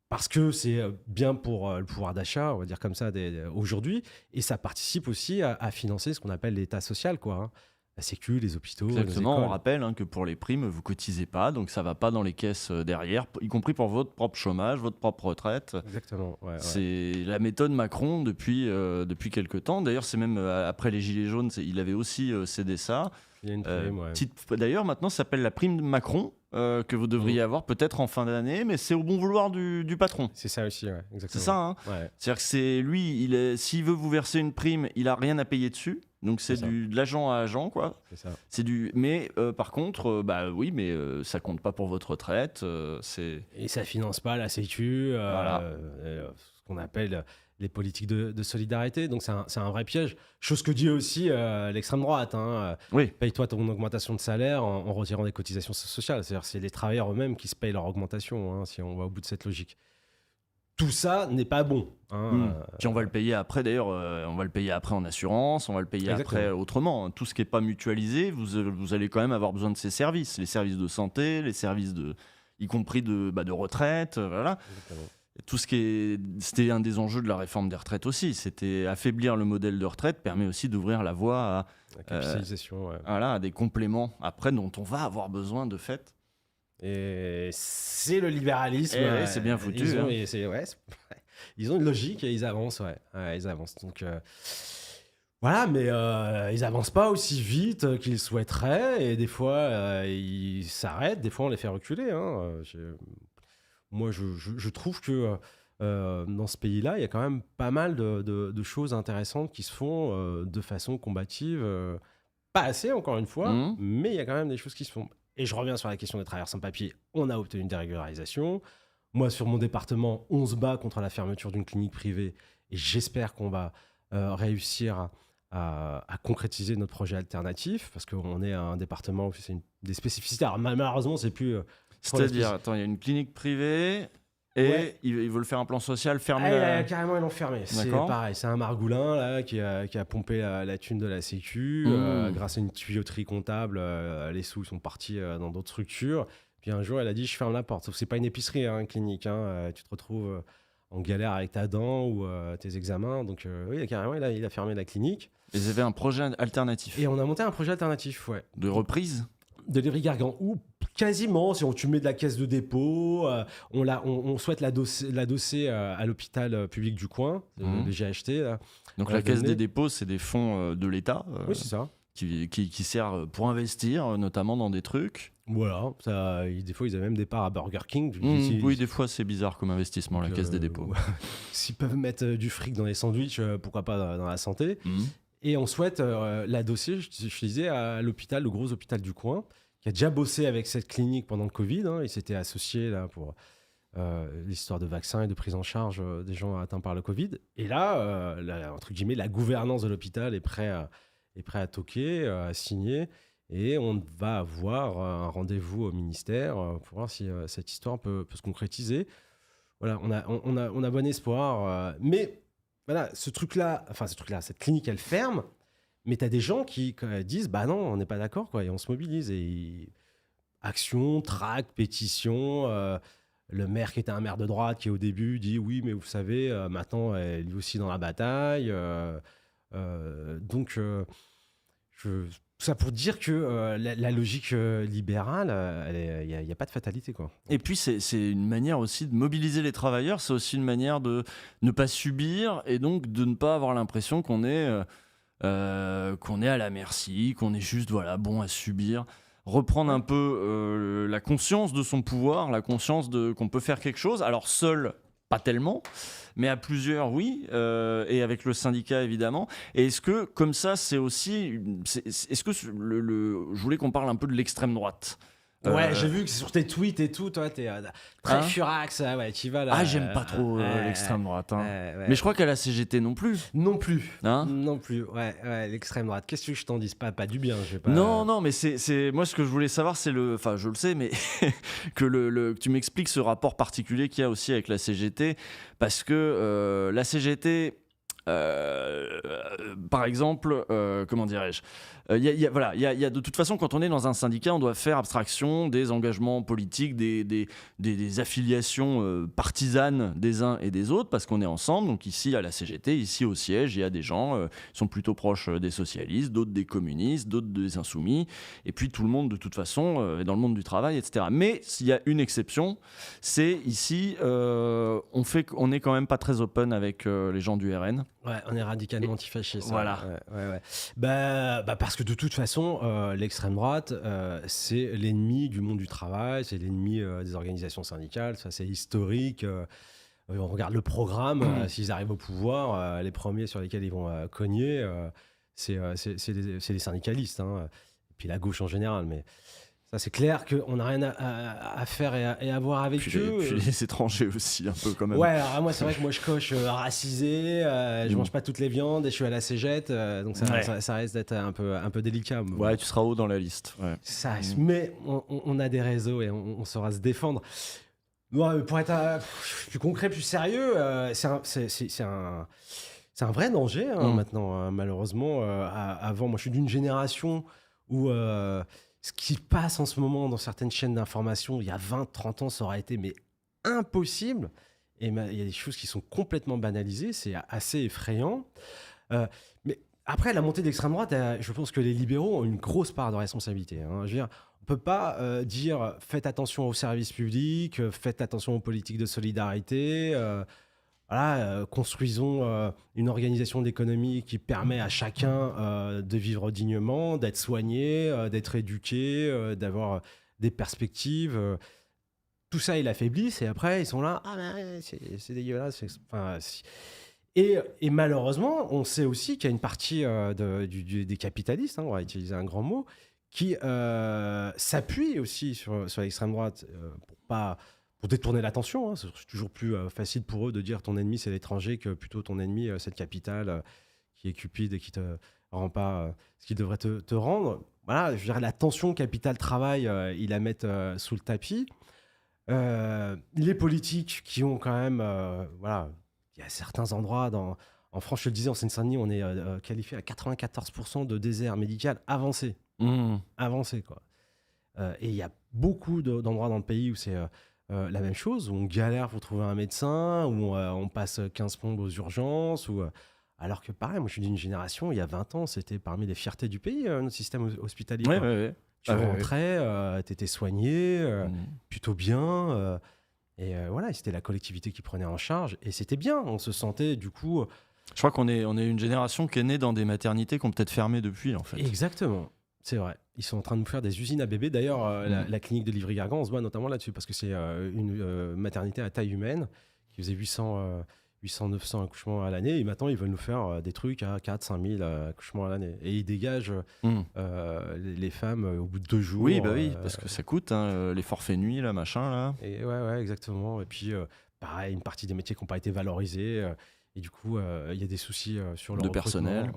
Parce que c'est bien pour le pouvoir d'achat, on va dire comme ça, aujourd'hui, et ça participe aussi à financer ce qu'on appelle l'État social, quoi. Hein. La sécu, les hôpitaux, exactement, les écoles. On rappelle que pour les primes, vous cotisez pas, donc ça va pas dans les caisses derrière, y compris pour votre propre chômage, votre propre retraite. Exactement. C'est la méthode Macron depuis quelques temps. D'ailleurs, c'est même après les Gilets jaunes, il avait aussi cédé ça. Il y a une prime, d'ailleurs, maintenant, ça s'appelle la prime Macron. que vous devriez avoir peut-être en fin d'année, mais c'est au bon vouloir du patron. C'est ça aussi, ouais, exactement. C'est ça, hein. Ouais. C'est-à-dire que c'est lui, s'il veut vous verser une prime, il a rien à payer dessus. Donc c'est C'est ça. de l'agent à agent, quoi. C'est ça. Mais par contre, bah oui, mais ça compte pas pour votre retraite. Et ça finance pas la sécu, Voilà. Ce qu'on appelle les politiques de solidarité. Donc c'est un vrai piège. Chose que dit aussi l'extrême droite. Oui. Paye-toi ton augmentation de salaire en retirant des cotisations sociales. C'est-à-dire c'est les travailleurs eux-mêmes qui se payent leur augmentation, si on va au bout de cette logique. Tout ça n'est pas bon. Puis on va le payer après, d'ailleurs, on va le payer après en assurance, on va le payer Exactement. après autrement. Tout ce qui n'est pas mutualisé, vous allez quand même avoir besoin de ces services. Les services de santé, les services y compris de retraite, voilà. Exactement. Tout ce c'était un des enjeux de la réforme des retraites aussi. C'était affaiblir le modèle de retraite, permet aussi d'ouvrir la voie La capitalisation, ouais. à des compléments après dont on va avoir besoin de fait. Et c'est le libéralisme. Ouais, c'est bien foutu. Ils ont, ils ont une logique et ils avancent, ils avancent. Donc voilà, mais ils avancent pas aussi vite qu'ils souhaiteraient et des fois ils s'arrêtent, des fois on les fait reculer. Moi, je trouve que dans ce pays-là, il y a quand même pas mal de choses intéressantes qui se font de façon combative. Pas assez, encore une fois, mais il y a quand même des choses qui se font. Et je reviens sur la question des travailleurs sans papier. On a obtenu une dérégularisation. Moi, sur mon département, on se bat contre la fermeture d'une clinique privée. Et j'espère qu'on va réussir à concrétiser notre projet alternatif. Parce qu'on est un département où c'est des spécificités. Alors, malheureusement, c'est plus... C'est-à-dire, attends, il y a une clinique privée et ils veulent faire un plan social fermé. Carrément, ils l'ont fermé. C'est D'accord. pareil, c'est un margoulin là, qui a pompé la thune de la Sécu. Grâce à une tuyauterie comptable, les sous sont partis dans d'autres structures. Puis un jour, elle a dit, je ferme la porte. Sauf que c'est pas une épicerie, une clinique. Tu te retrouves en galère avec ta dent ou tes examens. Donc oui, carrément, il a fermé la clinique. Ils avaient un projet alternatif. Et on a monté un projet alternatif, ouais. De reprise de Lévry-Gargan, ou quasiment, si tu mets de la caisse de dépôt, on souhaite l'adosser à l'hôpital public du coin, le GHT. Là. Donc la caisse des dépôts, c'est des fonds de l'État oui, c'est ça. Qui servent pour investir, notamment dans des trucs. Voilà, des fois ils avaient même des parts à Burger King. Oui, des fois c'est bizarre comme investissement, la caisse des dépôts. S'ils peuvent mettre du fric dans les sandwichs, pourquoi pas dans la santé. Et on souhaite l'adosser, je te disais, à l'hôpital, le gros hôpital du coin, qui a déjà bossé avec cette clinique pendant le Covid. Il s'était associé là, pour l'histoire de vaccins et de prise en charge des gens atteints par le Covid. Et là, entre guillemets, la gouvernance de l'hôpital est prêt à toquer, à signer. Et on va avoir un rendez-vous au ministère pour voir si cette histoire peut se concrétiser. Voilà, on a bon espoir. Mais... Voilà, cette clinique, elle ferme, mais tu as des gens qui disent, bah non, on n'est pas d'accord, quoi, et on se mobilise. Action, tract, pétition, le maire qui était un maire de droite qui au début dit, oui, mais vous savez, maintenant, elle est aussi dans la bataille. Donc, ça pour dire que la logique libérale, il n'y a pas de fatalité, quoi. Et puis, c'est une manière aussi de mobiliser les travailleurs. C'est aussi une manière de ne pas subir et donc de ne pas avoir l'impression qu'on est à la merci, qu'on est juste bon à subir. Reprendre un peu la conscience de son pouvoir, la conscience qu'on peut faire quelque chose. Alors, seul, pas tellement, mais à plusieurs, oui, et avec le syndicat, évidemment. Et est-ce que, comme ça, c'est aussi... Est-ce que je voulais qu'on parle un peu de l'extrême droite. Ouais, j'ai vu que sur tes tweets et tout, toi, t'es très furax, tu vas là. Ah, j'aime pas trop l'extrême droite. Mais je crois qu'à la CGT non plus. Non plus. Non plus, ouais, l'extrême droite. Qu'est-ce que je t'en dis? Pas du bien, je vais pas... Non, mais c'est moi, ce que je voulais savoir, c'est enfin, je le sais, mais que tu m'expliques ce rapport particulier qu'il y a aussi avec la CGT, parce que la CGT... par exemple, comment dirais-je, il y a de toute façon, quand on est dans un syndicat, on doit faire abstraction des engagements politiques, des affiliations partisanes des uns et des autres, parce qu'on est ensemble. Donc ici à la CGT, ici au siège, il y a des gens qui sont plutôt proches des socialistes, d'autres des communistes, d'autres des insoumis, et puis tout le monde de toute façon est dans le monde du travail, etc. Mais s'il y a une exception, c'est ici, on est quand même pas très open avec les gens du RN. Ouais, on est radicalement antifasciste. Voilà. Ouais. Parce que de toute façon, l'extrême droite, c'est l'ennemi du monde du travail, c'est l'ennemi des organisations syndicales. Ça, c'est historique. On regarde le programme. S'ils arrivent au pouvoir, les premiers sur lesquels ils vont cogner, c'est les syndicalistes. Hein. Et puis la gauche en général. Mais ça, c'est clair qu'on n'a rien à faire et à voir avec eux. Puis les étrangers aussi, un peu quand même. Ouais, alors moi, c'est vrai que moi, je coche racisé, je mange pas toutes les viandes et je suis à la cégette, donc ça risque d'être un peu délicat. Ouais, tu seras haut dans la liste. Ouais. Mais on a des réseaux et on saura se défendre. Ouais, pour être plus concret, plus sérieux, c'est un vrai danger maintenant, malheureusement. Avant, moi, je suis d'une génération où ce qui passe en ce moment dans certaines chaînes d'information, il y a 20, 30 ans, ça aurait été mais impossible. Et il y a des choses qui sont complètement banalisées, c'est assez effrayant. Mais après, la montée de l'extrême droite, je pense que les libéraux ont une grosse part de responsabilité. Hein. Je veux dire, on ne peut pas dire faites attention aux services publics, faites attention aux politiques de solidarité. Construisons une organisation d'économie qui permet à chacun de vivre dignement, d'être soigné, d'être éduqué, d'avoir des perspectives. Tout ça, ils l'affaiblissent et après, ils sont là. Ah, ben, c'est dégueulasse. Et malheureusement, on sait aussi qu'il y a une partie des capitalistes, on va utiliser un grand mot, qui s'appuie aussi sur l'extrême droite pour détourner l'attention. Hein. C'est toujours plus facile pour eux de dire ton ennemi c'est l'étranger que plutôt ton ennemi c'est le capital qui est cupide et qui te rend pas ce qu'il devrait te rendre. Voilà, je dirais la tension capital-travail, ils la mettent sous le tapis. Les politiques qui ont quand même... il y a certains endroits en France, je le disais, en Seine-Saint-Denis, on est qualifié à 94% de désert médical avancé. Avancé, quoi. Et il y a beaucoup d'endroits dans le pays où c'est... la même chose, où on galère pour trouver un médecin, où on passe 15 plombes aux urgences, alors que pareil, moi je suis d'une génération, il y a 20 ans, c'était parmi les fiertés du pays, notre système hospitalier. Ouais. Tu rentrais, t'étais soigné, plutôt bien, et c'était la collectivité qui prenait en charge, et c'était bien, on se sentait du coup... Je crois qu'on est une génération qui est née dans des maternités qui ont peut-être fermé depuis, en fait. Exactement. C'est vrai. Ils sont en train de nous faire des usines à bébés. D'ailleurs, la clinique de Livry-Gargan, on se voit notamment là-dessus parce que c'est une maternité à taille humaine qui faisait 800-900 accouchements à l'année. Et maintenant, ils veulent nous faire des trucs à 4-5 000 accouchements à l'année. Et ils dégagent les femmes au bout de 2 jours. Oui, parce que ça coûte, les forfaits nuits, là, machin. Là. Et ouais, exactement. Et puis, pareil, une partie des métiers qui n'ont pas été valorisés. Et du coup, il y a des soucis sur le personnel.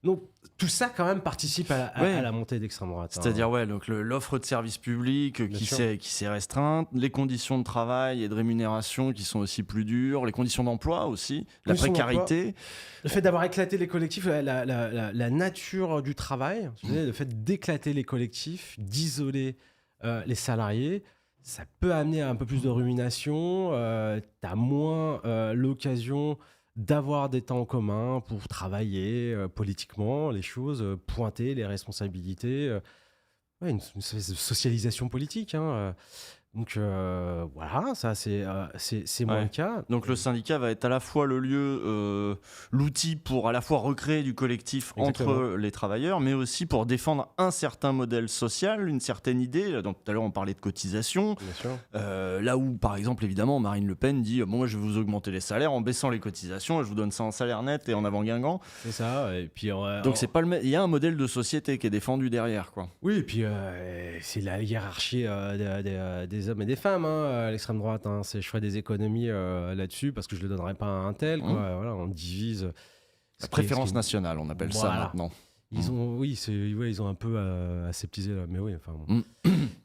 Donc, tout ça, quand même, participe à la montée d'extrême droite. C'est-à-dire, donc l'offre de services publics qui s'est restreinte, les conditions de travail et de rémunération qui sont aussi plus dures, les conditions d'emploi aussi, la précarité. Le fait d'avoir éclaté les collectifs, la nature du travail, le fait d'éclater les collectifs, d'isoler les salariés, ça peut amener à un peu plus de rumination. Tu as moins l'occasion d'avoir des temps en commun pour travailler politiquement les choses, pointer les responsabilités. Une espèce de socialisation politique. Donc voilà, ça c'est moins le cas. Donc le syndicat va être à la fois le lieu, l'outil pour à la fois recréer du collectif entre les travailleurs, mais aussi pour défendre un certain modèle social, une certaine idée. Donc tout à l'heure on parlait de cotisation. Bien sûr. Là où par exemple évidemment Marine Le Pen dit moi je vais vous augmenter les salaires en baissant les cotisations et je vous donne ça en salaire net et en avant Guingamp. C'est ça. Et puis donc c'est pas il y a un modèle de société qui est défendu derrière quoi. Oui et puis c'est la hiérarchie des hommes et des femmes, l'extrême droite. Je ferai des économies là-dessus parce que je ne le donnerai pas à un tel. Voilà, on divise. La préférence nationale, on appelle ça maintenant. Ils ont un peu aseptisé. Mais oui, enfin,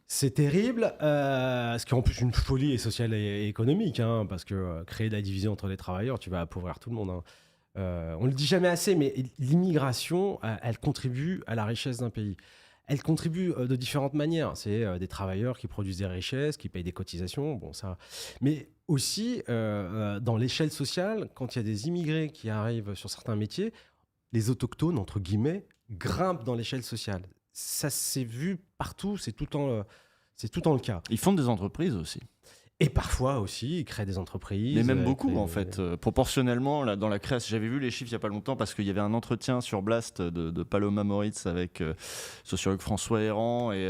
c'est terrible. Ce qui est en plus une folie sociale et économique, parce que créer de la division entre les travailleurs, tu vas appauvrir tout le monde. On le dit jamais assez, mais l'immigration, elle contribue à la richesse d'un pays. Elle contribue de différentes manières. C'est des travailleurs qui produisent des richesses, qui payent des cotisations, mais aussi dans l'échelle sociale, quand il y a des immigrés qui arrivent sur certains métiers, les autochtones, entre guillemets, grimpent dans l'échelle sociale. Ça s'est vu partout, c'est tout le temps le cas. Ils fondent des entreprises aussi. Et parfois aussi, ils créent des entreprises. Mais même beaucoup, en fait. Proportionnellement, là, dans la création, j'avais vu les chiffres il n'y a pas longtemps parce qu'il y avait un entretien sur Blast de Paloma Moritz avec sociologue François Héran et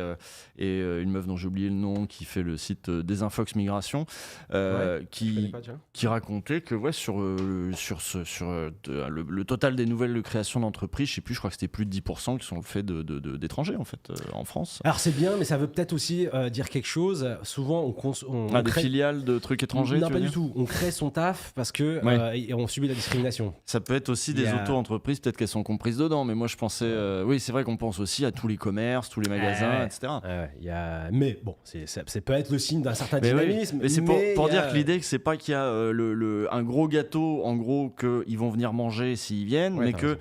une meuf dont j'ai oublié le nom qui fait le site Desinfox Migration, Je connais qui, pas, tu vois. qui racontait que le total des nouvelles créations d'entreprises, je sais plus, je crois que c'était plus de 10% qui sont le fait d'étrangers, en fait, en France. Alors c'est bien, mais ça veut peut-être aussi dire quelque chose. Souvent, on Des filiales de trucs étrangers, non, tu pas veux du dire tout. On crée son taf parce que Ouais. on subit la discrimination. Ça peut être aussi Il y des a- auto-entreprises, peut-être qu'elles sont comprises dedans, mais moi je pensais. Oui, c'est vrai qu'on pense aussi à tous les commerces, tous les magasins, Ouais. etc. Ouais, Mais bon, ça peut être le signe d'un certain Mais oui, dynamisme. mais c'est pour il y dire a- que l'idée, que c'est pas qu'il y a un gros gâteau, en gros, qu'ils vont venir manger s'ils viennent, Ouais, mais t'as que raison.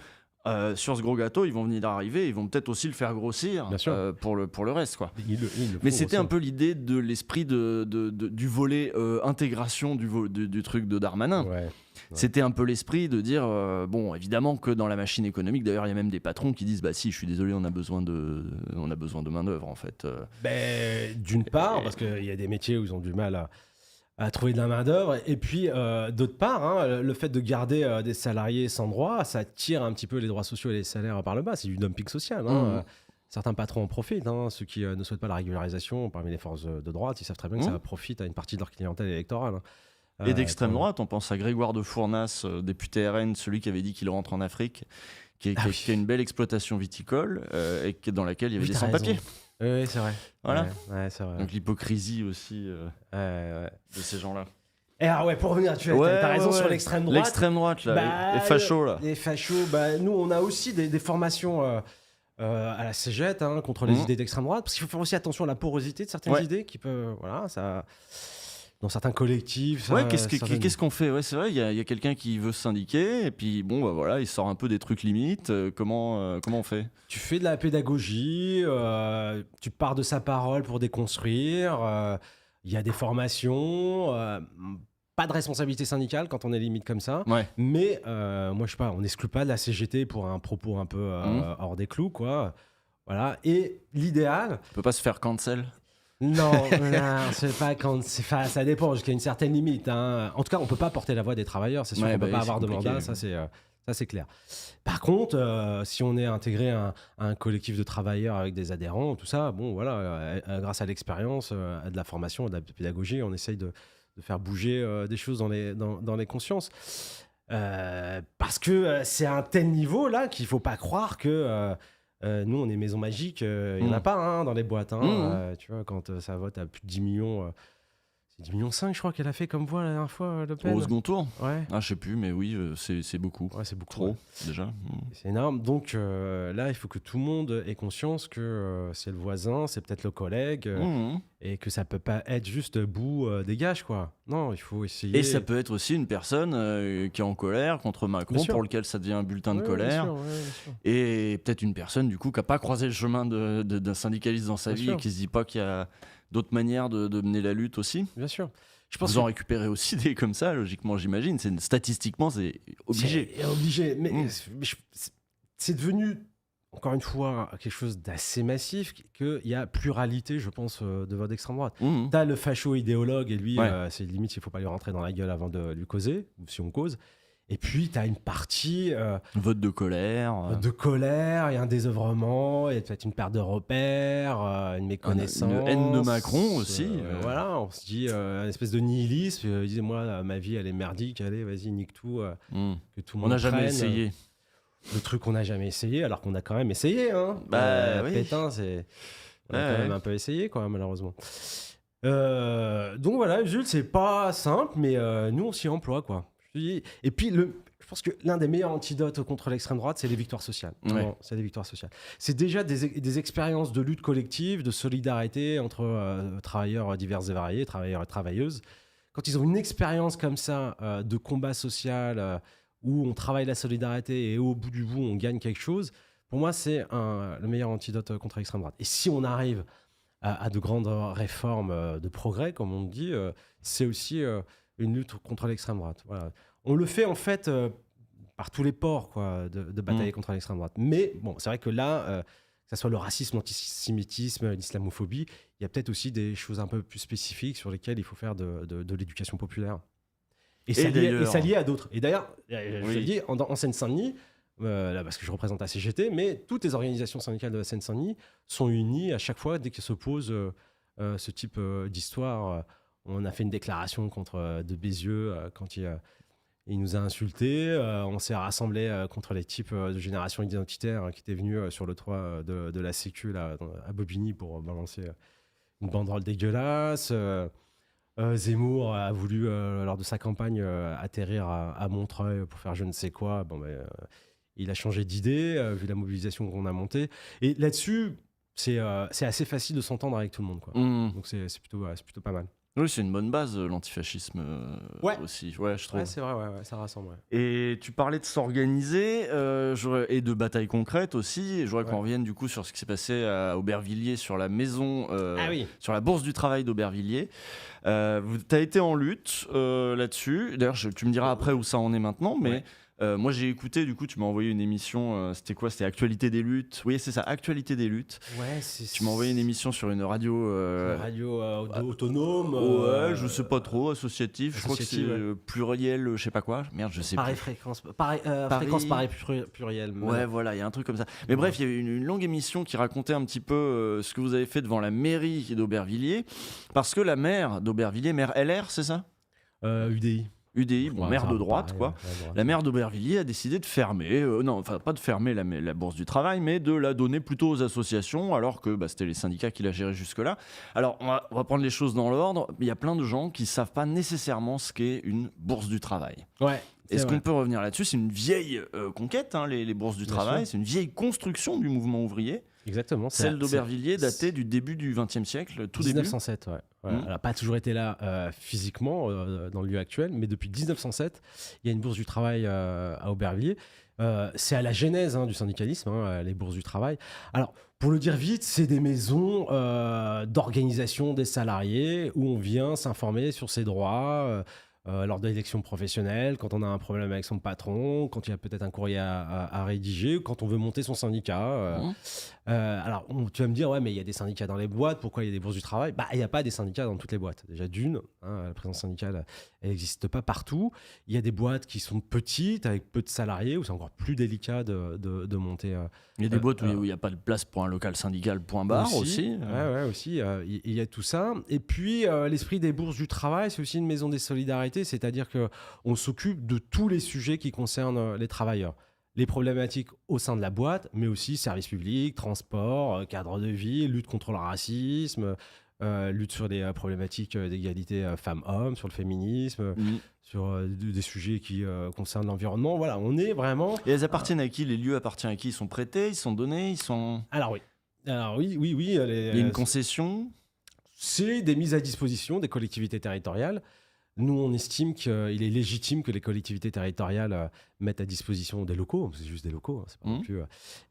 sur ce gros gâteau, ils vont venir d'arriver, ils vont peut-être aussi le faire grossir Bien sûr. pour le reste, quoi. Il le Mais faut c'était aussi. un peu l'idée de l'esprit du volet intégration du truc de Darmanin. Ouais. C'était un peu l'esprit de dire, bon, évidemment que dans la machine économique, d'ailleurs, il y a même des patrons qui disent, bah si, je suis désolé, on a besoin de main-d'œuvre, en fait. D'une part, parce qu'il y a des métiers où ils ont du mal à trouver de la main-d'œuvre. Et puis, d'autre part, hein, le fait de garder des salariés sans droit, ça tire un petit peu les droits sociaux et les salaires par le bas. C'est du dumping social. Hein. Certains patrons en profitent. Hein. Ceux qui ne souhaitent pas la régularisation parmi les forces de droite, ils savent très bien que ça profite à une partie de leur clientèle électorale. Hein. Et d'extrême droite, on pense à Grégoire de Fournas, député RN, celui qui avait dit qu'il rentre en Afrique, qui a une belle exploitation viticole dans laquelle il y avait Oui, des t'as sans-papiers. Oui, c'est vrai. Voilà. Ouais, c'est vrai. Donc l'hypocrisie aussi Ouais. de ces gens-là. Et alors, pour revenir, t'as raison sur ouais. l'extrême droite. L'extrême droite, là, les fachos, là. Les fachos, nous, on a aussi des formations à la Cégette contre les idées d'extrême droite, parce qu'il faut faire aussi attention à la porosité de certaines idées qui peuvent, dans certains collectifs. Ouais, qu'est-ce qu'on fait? Ouais, c'est vrai, il y a quelqu'un qui veut se syndiquer, et puis bon, bah voilà, il sort un peu des trucs limites. Comment on fait? Tu fais de la pédagogie, tu pars de sa parole pour déconstruire. Il y a des formations. Pas de responsabilité syndicale quand on est limite comme ça. Ouais. Mais moi, je sais pas, on n'exclut pas de la CGT pour un propos un peu hors des clous, quoi. Voilà. Et l'idéal. On peut pas se faire cancel? Non, c'est pas quand. Ça dépend jusqu'à une certaine limite. Hein. En tout cas, on peut pas porter la voix des travailleurs. C'est sûr qu'on peut pas avoir de mandat. Ça, c'est clair. Par contre, si on est intégré à un collectif de travailleurs avec des adhérents, tout ça, bon, voilà, grâce à l'expérience, à de la formation, à de la pédagogie, on essaye de faire bouger des choses dans les consciences. Parce que c'est à un tel niveau là qu'il faut pas croire que nous on est maison magique. Il y en a pas dans les boîtes. Tu vois, quand ça vote à plus de 10 millions, c'est 10 millions 5, je crois qu'elle a fait comme voix la dernière fois, Le Pen. Au second tour? Ouais. Ah, je sais plus, mais oui, c'est beaucoup. Ouais, c'est beaucoup. Trop, déjà. C'est énorme. Donc là, il faut que tout le monde ait conscience que c'est le voisin, c'est peut-être le collègue, et que ça peut pas être juste bout, dégage, quoi. Non, il faut essayer. Et ça peut être aussi une personne qui est en colère contre Macron, pour lequel ça devient un bulletin de colère. Bien sûr. Et peut-être une personne, du coup, qui n'a pas croisé le chemin d'un syndicaliste dans sa vie et qui se dit pas qu'il y a d'autres manières de mener la lutte aussi. Bien sûr. Je pense vous en récupérez aussi des comme ça, logiquement, j'imagine. Statistiquement, c'est obligé. C'est obligé. Mais c'est devenu, encore une fois, quelque chose d'assez massif, qu'il y a pluralité, je pense, de vote d'extrême droite. T'as le facho-idéologue, et lui, c'est limite, il ne faut pas lui rentrer dans la gueule avant de lui causer, ou si on cause. Et puis, tu as une partie... vote de colère. De colère, il y a un désœuvrement, il y a peut-être une perte de repères, une méconnaissance. Une haine de Macron aussi. Voilà, on se dit une espèce de nihilisme. Il disait, moi, ma vie, elle est merdique, allez, vas-y, nique tout. Que tout le monde on n'a jamais prenne. essayé. Le truc qu'on n'a jamais essayé, alors qu'on a quand même essayé. Hein. Oui. Pétain, on a quand même un peu essayé, quoi, malheureusement. Donc voilà, Jules, c'est pas simple, mais nous, on s'y emploie, quoi. Et puis, je pense que l'un des meilleurs antidotes contre l'extrême droite, c'est les victoires sociales. C'est les victoires sociales. C'est déjà des expériences de lutte collective, de solidarité entre travailleurs divers et variés, travailleurs et travailleuses. Quand ils ont une expérience comme ça de combat social où on travaille la solidarité et au bout du bout, on gagne quelque chose, pour moi, c'est le meilleur antidote contre l'extrême droite. Et si on arrive à de grandes réformes de progrès, comme on dit, c'est aussi... une lutte contre l'extrême droite. Voilà. On le fait en fait par tous les ports, quoi, de batailler contre l'extrême droite. Mais bon, c'est vrai que là, ça soit le racisme, l'antisémitisme, l'islamophobie, il y a peut-être aussi des choses un peu plus spécifiques sur lesquelles il faut faire de l'éducation populaire. Et ça lié à d'autres. Et d'ailleurs, je te le dis, en Seine-Saint-Denis, là, parce que je représente la CGT, mais toutes les organisations syndicales de la Seine-Saint-Denis sont unies à chaque fois dès que se pose ce type d'histoire. On a fait une déclaration contre de Bézieux quand il nous a insultés. On s'est rassemblés contre les types de génération identitaire qui étaient venus sur le toit de la Sécu là, à Bobigny pour balancer une banderole dégueulasse. Zemmour a voulu, lors de sa campagne, atterrir à Montreuil pour faire je ne sais quoi. Bon, il a changé d'idée, vu la mobilisation qu'on a montée. Et là-dessus, c'est assez facile de s'entendre avec tout le monde, quoi. Donc c'est plutôt pas mal. Oui, c'est une bonne base, l'antifascisme aussi. Ouais, je trouve. Ouais, c'est vrai, ça rassemble. Ouais. Et tu parlais de s'organiser et de batailles concrètes aussi. Et je voudrais qu'on revienne du coup sur ce qui s'est passé à Aubervilliers, sur la maison, sur la bourse du travail d'Aubervilliers. Tu as été en lutte là-dessus. D'ailleurs, tu me diras après où ça en est maintenant, mais... moi j'ai écouté, du coup tu m'as envoyé une émission, c'était quoi? C'était Actualité des luttes. Oui, c'est ça, Actualité des luttes. Ouais, tu m'as envoyé une émission sur une radio. Autonome. Ouais, je sais pas trop, associatif. Je crois que c'est pluriel, je sais pas quoi. Merde, je sais plus. Fréquence pareil pluriel. Ouais, voilà, il y a un truc comme ça. Mais bref, il y avait une longue émission qui racontait un petit peu ce que vous avez fait devant la mairie d'Aubervilliers. Parce que la maire d'Aubervilliers, maire LR, c'est ça? UDI, bon, maire de droite, quoi. La maire d'Aubervilliers a décidé de fermer, pas de fermer la bourse du travail, mais de la donner plutôt aux associations, alors que c'était les syndicats qui la géraient jusque-là. Alors, on va prendre les choses dans l'ordre. Il y a plein de gens qui ne savent pas nécessairement ce qu'est une bourse du travail. Ouais. Est-ce qu'on peut revenir là-dessus? C'est une vieille conquête, les bourses du travail. C'est une vieille construction du mouvement ouvrier. Exactement. Celle d'Aubervilliers datée du début du XXe siècle, tout 1907, début. Elle n'a pas toujours été là physiquement dans le lieu actuel, mais depuis 1907, il y a une bourse du travail à Aubervilliers. C'est à la genèse du syndicalisme, les bourses du travail. Alors, pour le dire vite, c'est des maisons d'organisation des salariés où on vient s'informer sur ses droits, lors de l'élection professionnelle, quand on a un problème avec son patron, quand il y a peut-être un courrier à rédiger, quand on veut monter son syndicat. Alors, tu vas me dire, ouais, mais il y a des syndicats dans les boîtes, pourquoi il y a des bourses du travail? Il n'y a pas des syndicats dans toutes les boîtes. Déjà, la présence syndicale, elle n'existe pas partout. Il y a des boîtes qui sont petites, avec peu de salariés, où c'est encore plus délicat de monter. Il y a des boîtes où il n'y a pas de place pour un local syndical, point barre aussi. Aussi. Il y a tout ça. Et puis, l'esprit des bourses du travail, c'est aussi une maison des solidarités, c'est-à-dire qu'on s'occupe de tous les sujets qui concernent les travailleurs. Les problématiques au sein de la boîte, mais aussi services publics, transport, cadre de vie, lutte contre le racisme, lutte sur les problématiques d'égalité femmes-hommes, sur le féminisme, sur des sujets qui concernent l'environnement. Voilà, on est vraiment... Et elles appartiennent à qui? Les lieux appartiennent à qui? Ils sont prêtés? Ils sont donnés? Ils sont... Alors oui. Il y a une concession? C'est des mises à disposition des collectivités territoriales. Nous, on estime qu'il est légitime que les collectivités territoriales mettent à disposition des locaux. C'est juste des locaux, c'est pas non plus.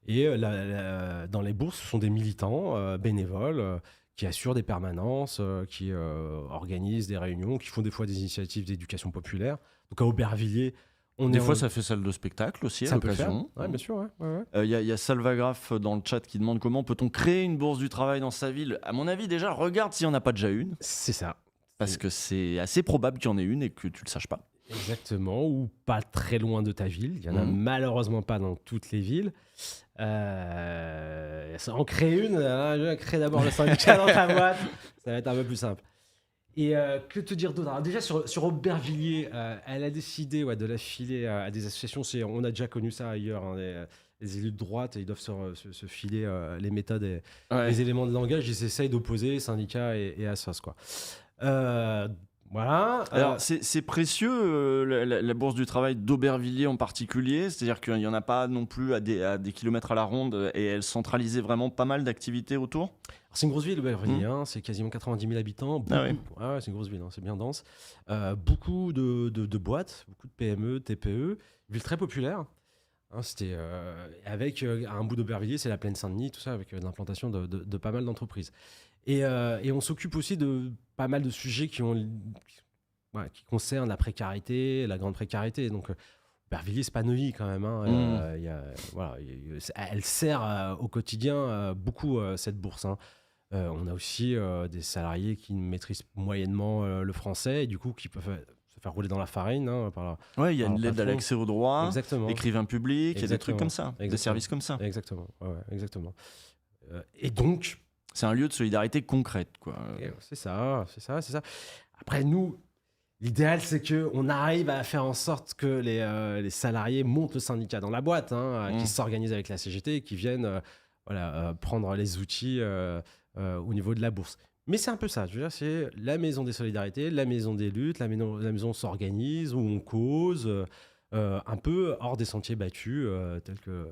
Et dans les bourses, ce sont des militants bénévoles qui assurent des permanences, qui organisent des réunions, qui font des fois des initiatives d'éducation populaire. Donc à Aubervilliers, des fois, ça fait salle de spectacle aussi, à l'occasion. Oui, bien sûr. Il y a Salvagraph dans le chat qui demande comment peut-on créer une bourse du travail dans sa ville. À mon avis, déjà, regarde s'il n'y en a pas déjà une. C'est ça. Parce que c'est assez probable qu'il y en ait une et que tu ne le saches pas. Exactement, ou pas très loin de ta ville. Il n'y en a malheureusement pas dans toutes les villes. En créer une, crée d'abord le syndicat dans ta boîte. Ça va être un peu plus simple. Et que te dire d'autre? Alors déjà, sur Aubervilliers, elle a décidé de l'affiler à des associations. On a déjà connu ça ailleurs. Les élus de droite, ils doivent se filer les méthodes et les éléments de langage. Ils essayent d'opposer syndicats et assos, quoi. Voilà. Alors, c'est précieux, la bourse du travail d'Aubervilliers en particulier. C'est-à-dire qu'il n'y en a pas non plus à des kilomètres à la ronde et elle centralisait vraiment pas mal d'activités autour. Alors, c'est une grosse ville, Aubervilliers. C'est quasiment 90 000 habitants. C'est une grosse ville, c'est bien dense. Beaucoup de boîtes, beaucoup de PME, TPE. Ville très populaire. C'était avec un bout d'Aubervilliers, c'est la plaine Saint-Denis, tout ça, avec l'implantation de pas mal d'entreprises. Et on s'occupe aussi de pas mal de sujets qui concernent la précarité, la grande précarité. Donc, Aubervilliers, c'est pas Neuilly quand même. Hein. Voilà, elle sert au quotidien beaucoup cette bourse. Hein. On a aussi des salariés qui maîtrisent moyennement le français et du coup qui peuvent se faire rouler dans la farine. Hein, Ouais, il y a par une leur lettre à patron. l'accès au droit, Exactement. écrivain public, il y a des trucs Exactement. comme ça, des Exactement. services comme ça. Exactement. Ouais, exactement. Et donc, C'est un lieu de solidarité concrète, quoi. c'est ça. Après, nous, l'idéal, c'est qu'on arrive à faire en sorte que les salariés montent le syndicat dans la boîte, hein, qui s'organisent avec la CGT et qui viennent prendre les outils au niveau de la bourse. Mais c'est un peu ça, je veux dire, c'est la maison des solidarités, la maison des luttes, la maison s'organise, où on cause, un peu hors des sentiers battus, tels que...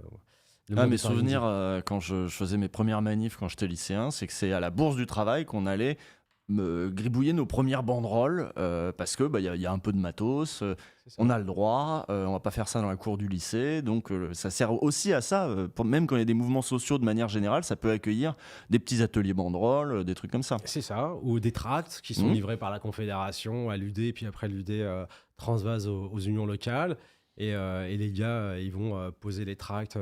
le monde Mes est organisé. souvenirs, quand je faisais mes premières manifs quand j'étais lycéen, c'est que c'est à la Bourse du Travail qu'on allait me gribouiller nos premières banderoles parce que y a un peu de matos, C'est ça. on a le droit, on va pas faire ça dans la cour du lycée, donc ça sert aussi à ça. Même quand il y a des mouvements sociaux de manière générale, ça peut accueillir des petits ateliers banderoles, des trucs comme ça. C'est ça, ou des tracts qui sont livrés par la Confédération à l'UD, puis après l'UD transvase aux unions locales. Et les gars, ils vont poser les tracts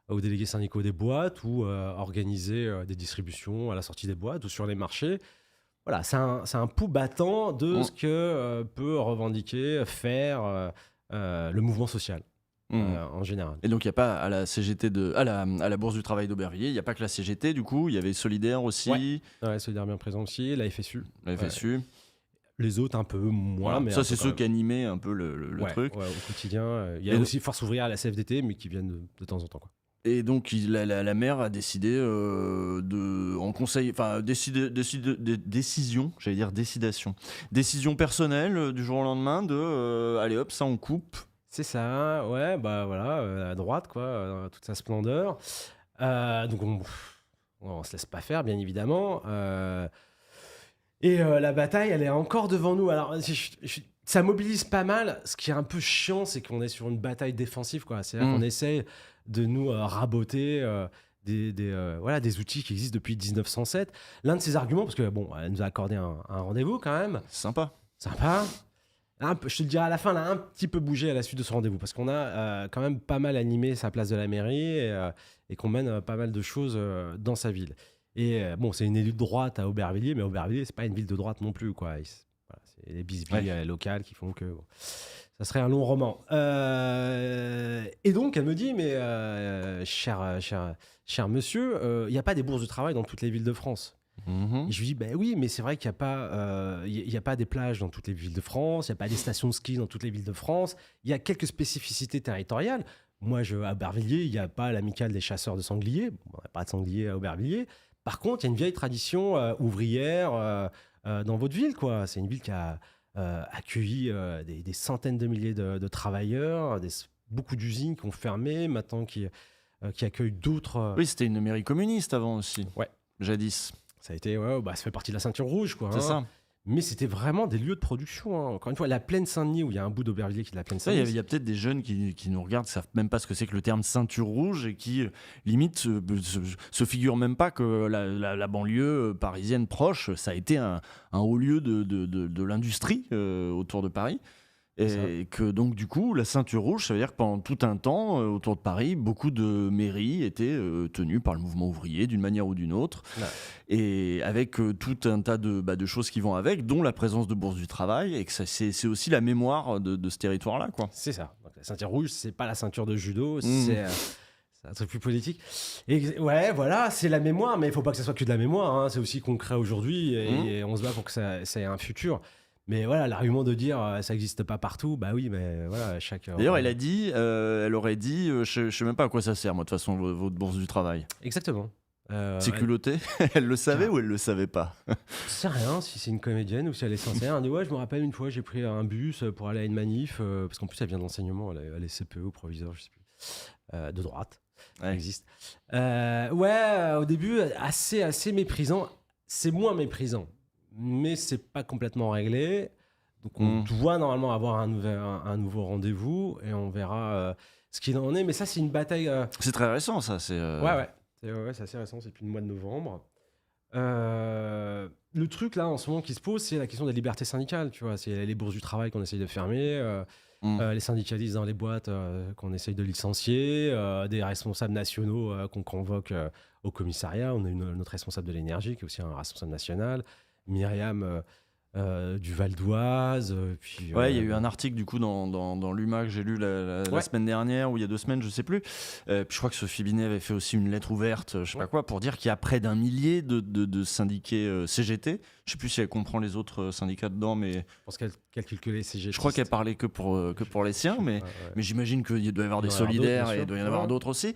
aux délégués syndicaux des boîtes ou organiser des distributions à la sortie des boîtes ou sur les marchés. Voilà, c'est un pouls battant de ce que peut revendiquer, faire le mouvement social en général. Et donc il n'y a pas à la CGT à la Bourse du Travail d'Aubervilliers, il n'y a pas que la CGT du coup, il y avait Solidaire aussi, Ouais, Solidaire bien présent aussi, la FSU. la FSU. Les autres un peu moins, Voilà. mais Ça un c'est peu ceux quand qui animaient un peu le truc. Ouais, au quotidien. Il y a aussi Force ouvrière à la CFDT, mais qui viennent de temps en temps. Quoi. Et donc la maire a décidé en conseil, enfin décision, j'allais dire décision personnelle du jour au lendemain de allez hop ça on coupe. C'est ça, ouais, bah voilà, à droite, quoi, toute sa splendeur. Donc on se laisse pas faire, bien évidemment. Et la bataille, elle est encore devant nous. Alors, ça mobilise pas mal. Ce qui est un peu chiant, c'est qu'on est sur une bataille défensive, quoi. C'est-à-dire qu'on essaie de nous raboter des outils qui existent depuis 1907. L'un de ses arguments, parce que bon, elle nous a accordé un rendez-vous quand même. Sympa. Je te le dirai à la fin, elle a un petit peu bougé à la suite de ce rendez-vous parce qu'on a quand même pas mal animé sa place de la mairie et qu'on mène pas mal de choses dans sa ville. Et bon, c'est une élue de droite à Aubervilliers, mais Aubervilliers, c'est pas une ville de droite non plus, quoi. C'est les bisbilles locales qui font que bon, ça serait un long roman. Et donc, elle me dit, mais cher monsieur, il n'y a pas des bourses de travail dans toutes les villes de France. Et je lui dis, ben oui, mais c'est vrai qu'il n'y a pas, y a pas des plages dans toutes les villes de France, il n'y a pas des stations de ski dans toutes les villes de France, il y a quelques spécificités territoriales. Moi, à Aubervilliers, il n'y a pas l'amicale des chasseurs de sangliers. Bon, il n'y a pas de sangliers à Aubervilliers. Par contre, il y a une vieille tradition ouvrière dans votre ville, quoi. C'est une ville qui a accueilli des centaines de milliers de travailleurs, beaucoup d'usines qui ont fermé, maintenant qui accueillent d'autres. Oui, c'était une mairie communiste avant aussi. Ouais. Jadis. Ça a été, ça fait partie de la ceinture rouge, quoi. C'est ça. Mais c'était vraiment des lieux de production. Hein. Encore une fois, la plaine Saint-Denis, où il y a un bout d'Aubervilliers qui est de la plaine Saint-Denis. Il y a peut-être des jeunes qui nous regardent, qui savent même pas ce que c'est que le terme ceinture rouge et qui, limite, se figurent même pas que la banlieue parisienne proche, ça a été un haut lieu de l'industrie autour de Paris. Et que donc du coup la ceinture rouge, ça veut dire que pendant tout un temps autour de Paris, beaucoup de mairies étaient tenues par le mouvement ouvrier d'une manière ou d'une autre, et avec tout un tas de choses qui vont avec, dont la présence de bourses du travail, et que c'est aussi la mémoire de ce territoire-là, quoi. C'est ça. Donc, la ceinture rouge, c'est pas la ceinture de judo, c'est un truc plus politique. Et ouais, voilà, c'est la mémoire, mais il faut pas que ça soit que de la mémoire. Hein. C'est aussi concret aujourd'hui, et on se bat pour que ça ait un futur. Mais voilà, l'argument de dire ça n'existe pas partout, bah oui, mais voilà, chaque. D'ailleurs, elle aurait dit, je sais même pas à quoi ça sert, moi, de toute façon, votre bourse du travail. Exactement. C'est culotté. Elle le savait ou elle le savait pas? Je sais rien si c'est une comédienne ou si elle est sincère. Elle dit ouais, je me rappelle une fois, j'ai pris un bus pour aller à une manif, parce qu'en plus elle vient d'enseignement, elle est CPE, proviseur, je sais plus, de droite. Ouais. Elle existe. Au début, assez méprisant. C'est moins méprisant. Mais c'est pas complètement réglé. Donc on doit normalement avoir un nouveau rendez-vous et on verra ce qu'il en est. Mais ça, c'est une bataille. C'est très récent, ça. Ouais, c'est assez récent, c'est depuis le mois de novembre. Le truc là en ce moment qui se pose, c'est la question des libertés syndicales. Tu vois, c'est les bourses du travail qu'on essaye de fermer. les syndicalistes dans les boîtes qu'on essaye de licencier, des responsables nationaux qu'on convoque au commissariat. On a notre responsable de l'énergie qui est aussi un responsable national, Myriam du Val d'Oise. Puis, Ouais, il y a eu un article du coup dans l'UMA que j'ai lu la semaine dernière ou il y a 2 semaines, je sais plus. Puis je crois que Sophie Binet avait fait aussi une lettre ouverte, je sais pas quoi, pour dire qu'il y a près d'1 millier de syndiqués CGT. Je sais plus si elle comprend les autres syndicats dedans, mais je pense qu'elle calcule que les CGT. je crois qu'elle parlait que pour les siens, mais j'imagine qu'il doit y avoir des solidaires et il doit y en avoir d'autres aussi,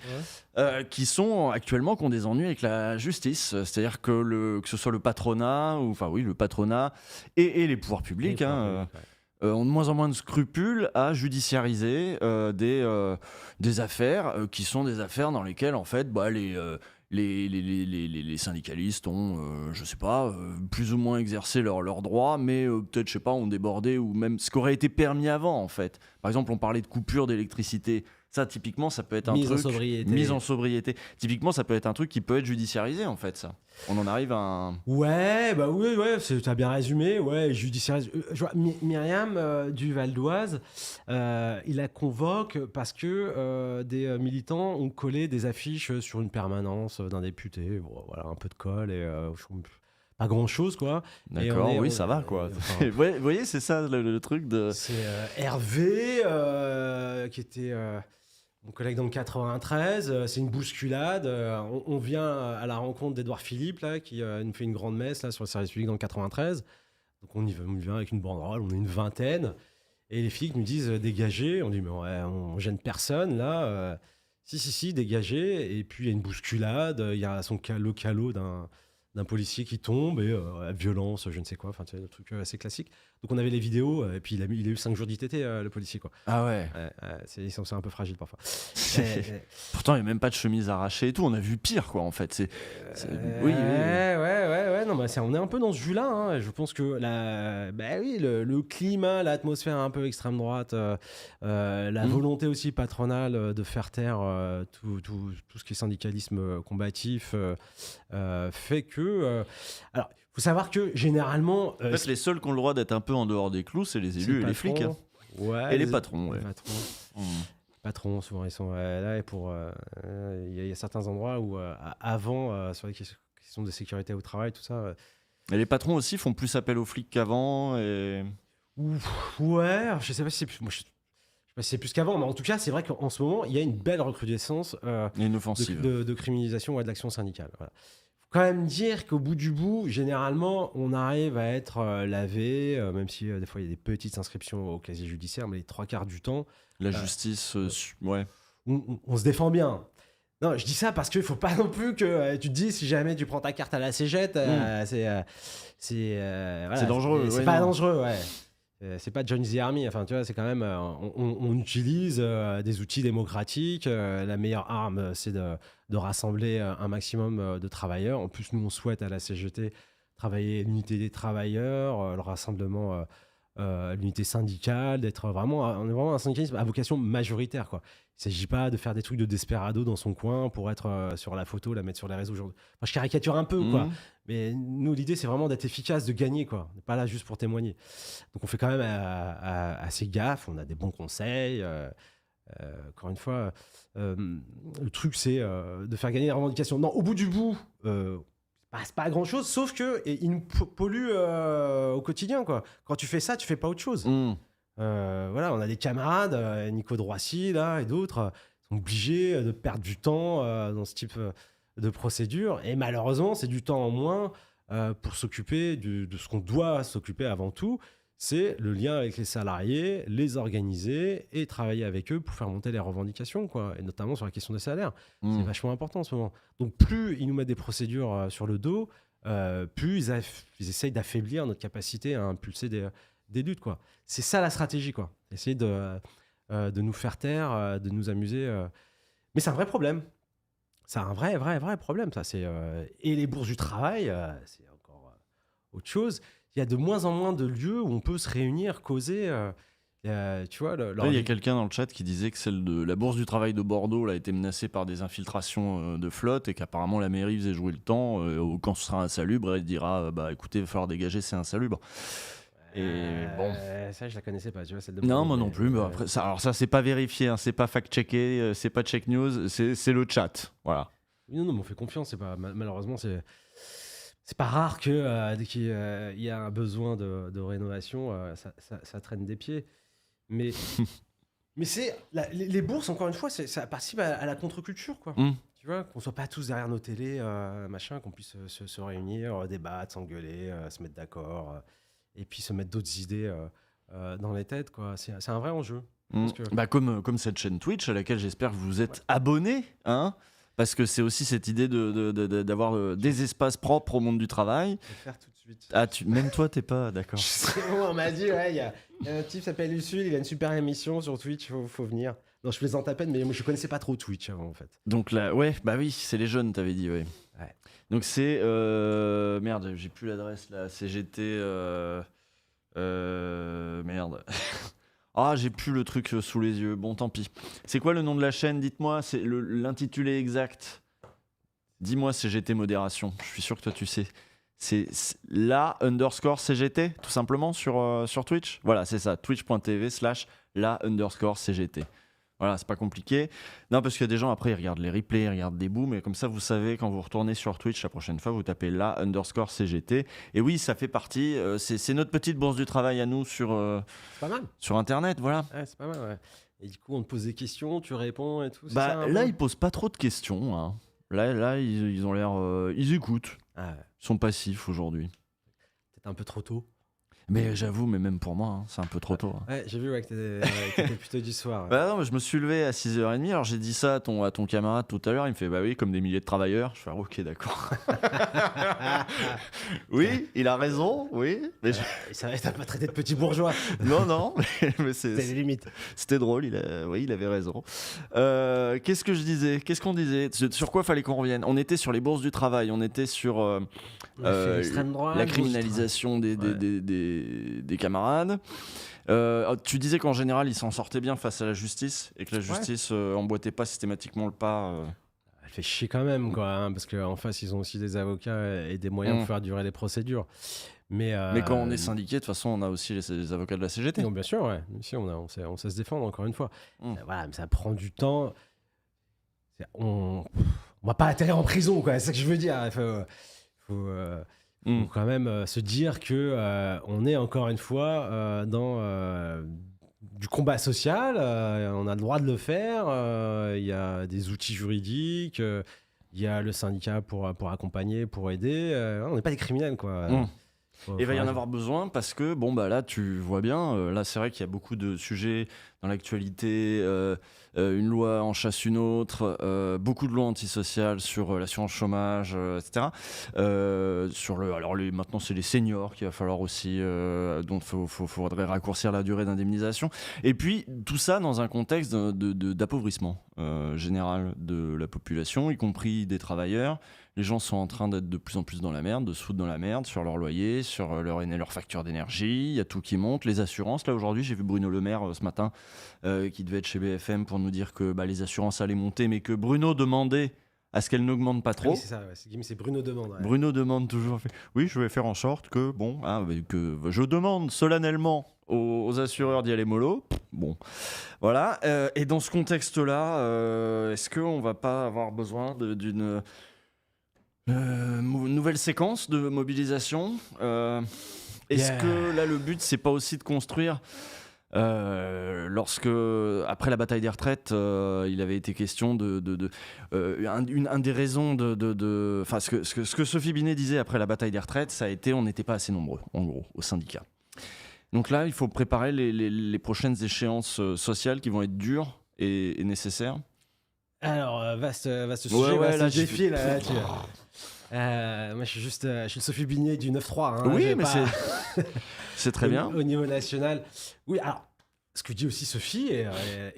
qui sont actuellement qui ont des ennuis avec la justice. C'est-à-dire que ce soit le patronat, le patronat et les pouvoirs publics, ont de moins en moins de scrupules à judiciariser des affaires qui sont des affaires dans lesquelles en fait les syndicalistes ont, je sais pas, plus ou moins exercé leurs droits, mais peut-être, je sais pas, ont débordé, ou même ce qui aurait été permis avant, en fait. Par exemple, on parlait de coupure d'électricité. Ça, typiquement, ça peut être un mise truc... en sobriété. Mise en sobriété. Typiquement, ça peut être un truc qui peut être judiciarisé, en fait, ça. On en arrive à un... Ouais, t'as bien résumé. Ouais, judiciarise. Je vois, Myriam du Val d'Oise, il la convoque parce que des militants ont collé des affiches sur une permanence d'un député. Bon, voilà, un peu de colle et pas grand-chose, quoi. D'accord, oui, ça va, quoi. Vous voyez, c'est ça le truc de... C'est Hervé, qui était... mon collègue dans le 93, c'est une bousculade. On vient à la rencontre d'Édouard Philippe, là, qui nous fait une grande messe là, sur le service public dans le 93. Donc on vient avec une banderole, on est une vingtaine. Et les flics nous disent dégagez. On dit mais on gêne personne là. Si, dégagez. Et puis il y a une bousculade. Il y a le calot d'un policier qui tombe et violence, je ne sais quoi. Enfin, tu sais, le truc assez classique. Donc on avait les vidéos et puis il a eu 5 jours d'ITT, le policier, quoi. Ah ouais. Ils sont un peu fragiles parfois. Pourtant, il n'y a même pas de chemise arrachée et tout. On a vu pire, quoi, en fait. Oui. Ouais. Non, on est un peu dans ce jus-là, hein. Je pense que le climat, l'atmosphère un peu extrême droite, la volonté aussi patronale de faire taire tout ce qui est syndicalisme combatif fait que... alors, il faut savoir que généralement... en fait, les seuls qui ont le droit d'être un peu en dehors des clous, c'est les élus et les flics. Hein. Ouais, et les patrons. Les patrons, souvent, ils sont là. Et il y a certains endroits où, avant, sur les questions de sécurité au travail, tout ça... Et les patrons aussi font plus appel aux flics qu'avant. Ouais, je sais pas si c'est plus... Moi, je sais pas si c'est plus qu'avant, mais en tout cas, c'est vrai qu'en ce moment, il y a une belle recrudescence une offensive de criminalisation de l'action syndicale. Voilà. Quand même dire qu'au bout du bout, généralement, on arrive à être lavé, même si des fois il y a des petites inscriptions au casier judiciaire, mais les 3/4 du temps... La justice, ouais. On se défend bien. Non, je dis ça parce qu'il ne faut pas non plus que tu te dis, si jamais tu prends ta carte à la cégette, c'est dangereux. C'est pas dangereux, ouais. C'est pas Join the Army. Enfin, tu vois, c'est quand même... on utilise des outils démocratiques. La meilleure arme, c'est de rassembler un maximum de travailleurs. En plus, nous, on souhaite à la CGT travailler l'unité des travailleurs, le rassemblement, l'unité syndicale, on est vraiment un syndicalisme à vocation majoritaire, quoi. Il ne s'agit pas de faire des trucs de desperado dans son coin pour être sur la photo, la mettre sur les réseaux aujourd'hui. Enfin, je caricature un peu, quoi. Mais nous, l'idée, c'est vraiment d'être efficace, de gagner, quoi. On n'est pas là juste pour témoigner. Donc, on fait quand même assez gaffe. On a des bons conseils. Encore une fois, le truc, c'est de faire gagner les revendications. Non, au bout du bout, c'est pas grand-chose, sauf qu'ils nous polluent au quotidien, quoi. Quand tu fais ça, tu fais pas autre chose. Voilà, on a des camarades, Nico Droissy là, et d'autres, sont obligés de perdre du temps dans ce type de procédure. Et malheureusement, c'est du temps en moins pour s'occuper de ce qu'on doit s'occuper avant tout. C'est le lien avec les salariés, les organiser et travailler avec eux pour faire monter les revendications, quoi. Et notamment sur la question des salaires. C'est vachement important en ce moment. Donc plus ils nous mettent des procédures sur le dos, plus ils essayent d'affaiblir notre capacité à impulser des luttes, quoi. C'est ça la stratégie, quoi. Essayer de nous faire taire, de nous amuser. Mais c'est un vrai problème. C'est un vrai problème, ça. Et les bourses du travail, c'est encore autre chose. Il y a de moins en moins de lieux où on peut se réunir, causer. Tu vois, il y a quelqu'un dans le chat qui disait que celle de la Bourse du Travail de Bordeaux a été menacée par des infiltrations de flotte et qu'apparemment la mairie faisait jouer le temps. Quand ce sera insalubre, elle dira écoutez, il va falloir dégager, c'est insalubre. Et bon. Ça, je la connaissais pas, tu vois, celle de Non, Bruno, moi non plus. Mais après, ça, alors ça, c'est pas vérifié, hein, c'est pas fact-checké, c'est pas check news, c'est le chat. Voilà. Non, mais on fait confiance. C'est pas, malheureusement, c'est pas rare que dès qu'il y a un besoin de rénovation, ça traîne des pieds. Mais, mais les bourses, encore une fois, ça participe à la contre-culture, quoi. Mm. Tu vois, qu'on soit pas tous derrière nos télés, machin, qu'on puisse se réunir, débattre, s'engueuler, se mettre d'accord, et puis se mettre d'autres idées dans les têtes, quoi. C'est un vrai enjeu. Mm. Parce que, Bah, comme cette chaîne Twitch à laquelle j'espère que vous êtes abonnés, hein, parce que c'est aussi cette idée d'avoir des espaces propres au monde du travail. je vais le faire tout de suite. Ah, même toi, t'es pas d'accord. On m'a dit, ouais, il y a un type qui s'appelle Usul, il a une super émission sur Twitch, faut venir. Non, je plaisante à peine, mais moi, je connaissais pas trop Twitch avant, en fait. Donc là, ouais, bah oui, c'est les jeunes, t'avais dit, ouais. Ouais. Donc c'est merde, j'ai plus l'adresse là. CGT. Merde. Ah, j'ai plus le truc sous les yeux. Bon, tant pis. C'est quoi le nom de la chaîne? Dites-moi. C'est l'intitulé exact. Dis-moi CGT Modération. Je suis sûr que toi tu sais. C'est la _ CGT, tout simplement, sur Twitch. Voilà, c'est ça. Twitch.tv/la _ CGT. Voilà, c'est pas compliqué. Non, parce qu'il y a des gens, après, ils regardent les replays, ils regardent des booms, et comme ça, vous savez, quand vous retournez sur Twitch la prochaine fois, vous tapez la _ CGT. Et oui, ça fait partie, c'est notre petite bourse du travail à nous sur C'est pas mal. Internet, voilà. Ouais, c'est pas mal, ouais. Et du coup, on te pose des questions, tu réponds et tout. C'est Bah, ça, un là, peu ils posent pas trop de questions, hein. Là, ils ont l'air. Ils écoutent. Ah, ouais. Ils sont passifs aujourd'hui. Peut-être un peu trop tôt. Mais j'avoue, mais même pour moi, hein, c'est un peu trop tôt. Hein. Ouais, j'ai vu ouais, que t'étais plutôt du soir. Ouais. Bah non, mais je me suis levé à 6h30. Alors j'ai dit ça à ton camarade tout à l'heure. Il me fait bah oui, comme des milliers de travailleurs. Je fais ah, ok, d'accord. Oui, il a raison. Oui. Mais Ça t'as pas traité de petit bourgeois. non, mais C'est les limites. c'était drôle. Oui, il avait raison. Qu'est-ce que je disais? Qu'est-ce qu'on disait? Sur quoi fallait qu'on revienne? On était sur les bourses du travail. On était sur On a fait l'extrême droite, la bourse du criminalisation des camarades. Tu disais qu'en général, ils s'en sortaient bien face à la justice et que la justice emboîtait pas systématiquement le pas. Elle fait chier quand même, quoi, hein, parce qu'en face, ils ont aussi des avocats et des moyens pour faire durer les procédures. Mais quand on est syndiqué, de toute façon, on a aussi les avocats de la CGT. Non, bien sûr, ouais. Ici, on sait se défendre, encore une fois. Voilà, mais ça prend du temps. On va pas atterrir en prison, quoi. C'est ça que je veux dire. Il faut quand même se dire que on est encore une fois dans du combat social. On a le droit de le faire. Il y a des outils juridiques. Il y a le syndicat pour accompagner, pour aider. On n'est pas des criminels, quoi. Il va y en avoir besoin parce que, bon, bah là, tu vois bien, là, c'est vrai qu'il y a beaucoup de sujets dans l'actualité. Une loi en chasse une autre, beaucoup de lois antisociales sur l'assurance chômage, etc. Maintenant, c'est les seniors qu'il va falloir aussi, dont il faudrait raccourcir la durée d'indemnisation. Et puis, tout ça dans un contexte d'appauvrissement général de la population, y compris des travailleurs. Les gens sont en train d'être de plus en plus dans la merde, de se foutre dans la merde sur leur loyer, sur leur facture d'énergie. Il y a tout qui monte. Les assurances, là aujourd'hui, j'ai vu Bruno Le Maire ce matin, qui devait être chez BFM pour nous dire que les assurances allaient monter, mais que Bruno demandait à ce qu'elles n'augmentent pas trop. Oui, c'est ça, ouais. C'est Bruno demande. Ouais. Bruno demande toujours. Oui, je vais faire en sorte que, que je demande solennellement aux assureurs d'y aller mollo. Bon, voilà. Et dans ce contexte-là, est-ce qu'on va pas avoir besoin d'une nouvelle séquence de mobilisation? Est-ce que là le but c'est pas aussi de construire lorsque après la bataille des retraites il avait été question une des raisons enfin ce que Sophie Binet disait après la bataille des retraites, ça a été on n'était pas assez nombreux en gros au syndicat. Donc là il faut préparer les prochaines échéances sociales qui vont être dures et nécessaires. Alors, vaste sujet, vaste défi, là, moi, je suis juste je suis Sophie Binet du 9-3. Hein, oui, mais c'est très bien. Au niveau national. Oui, alors, ce que dit aussi Sophie, et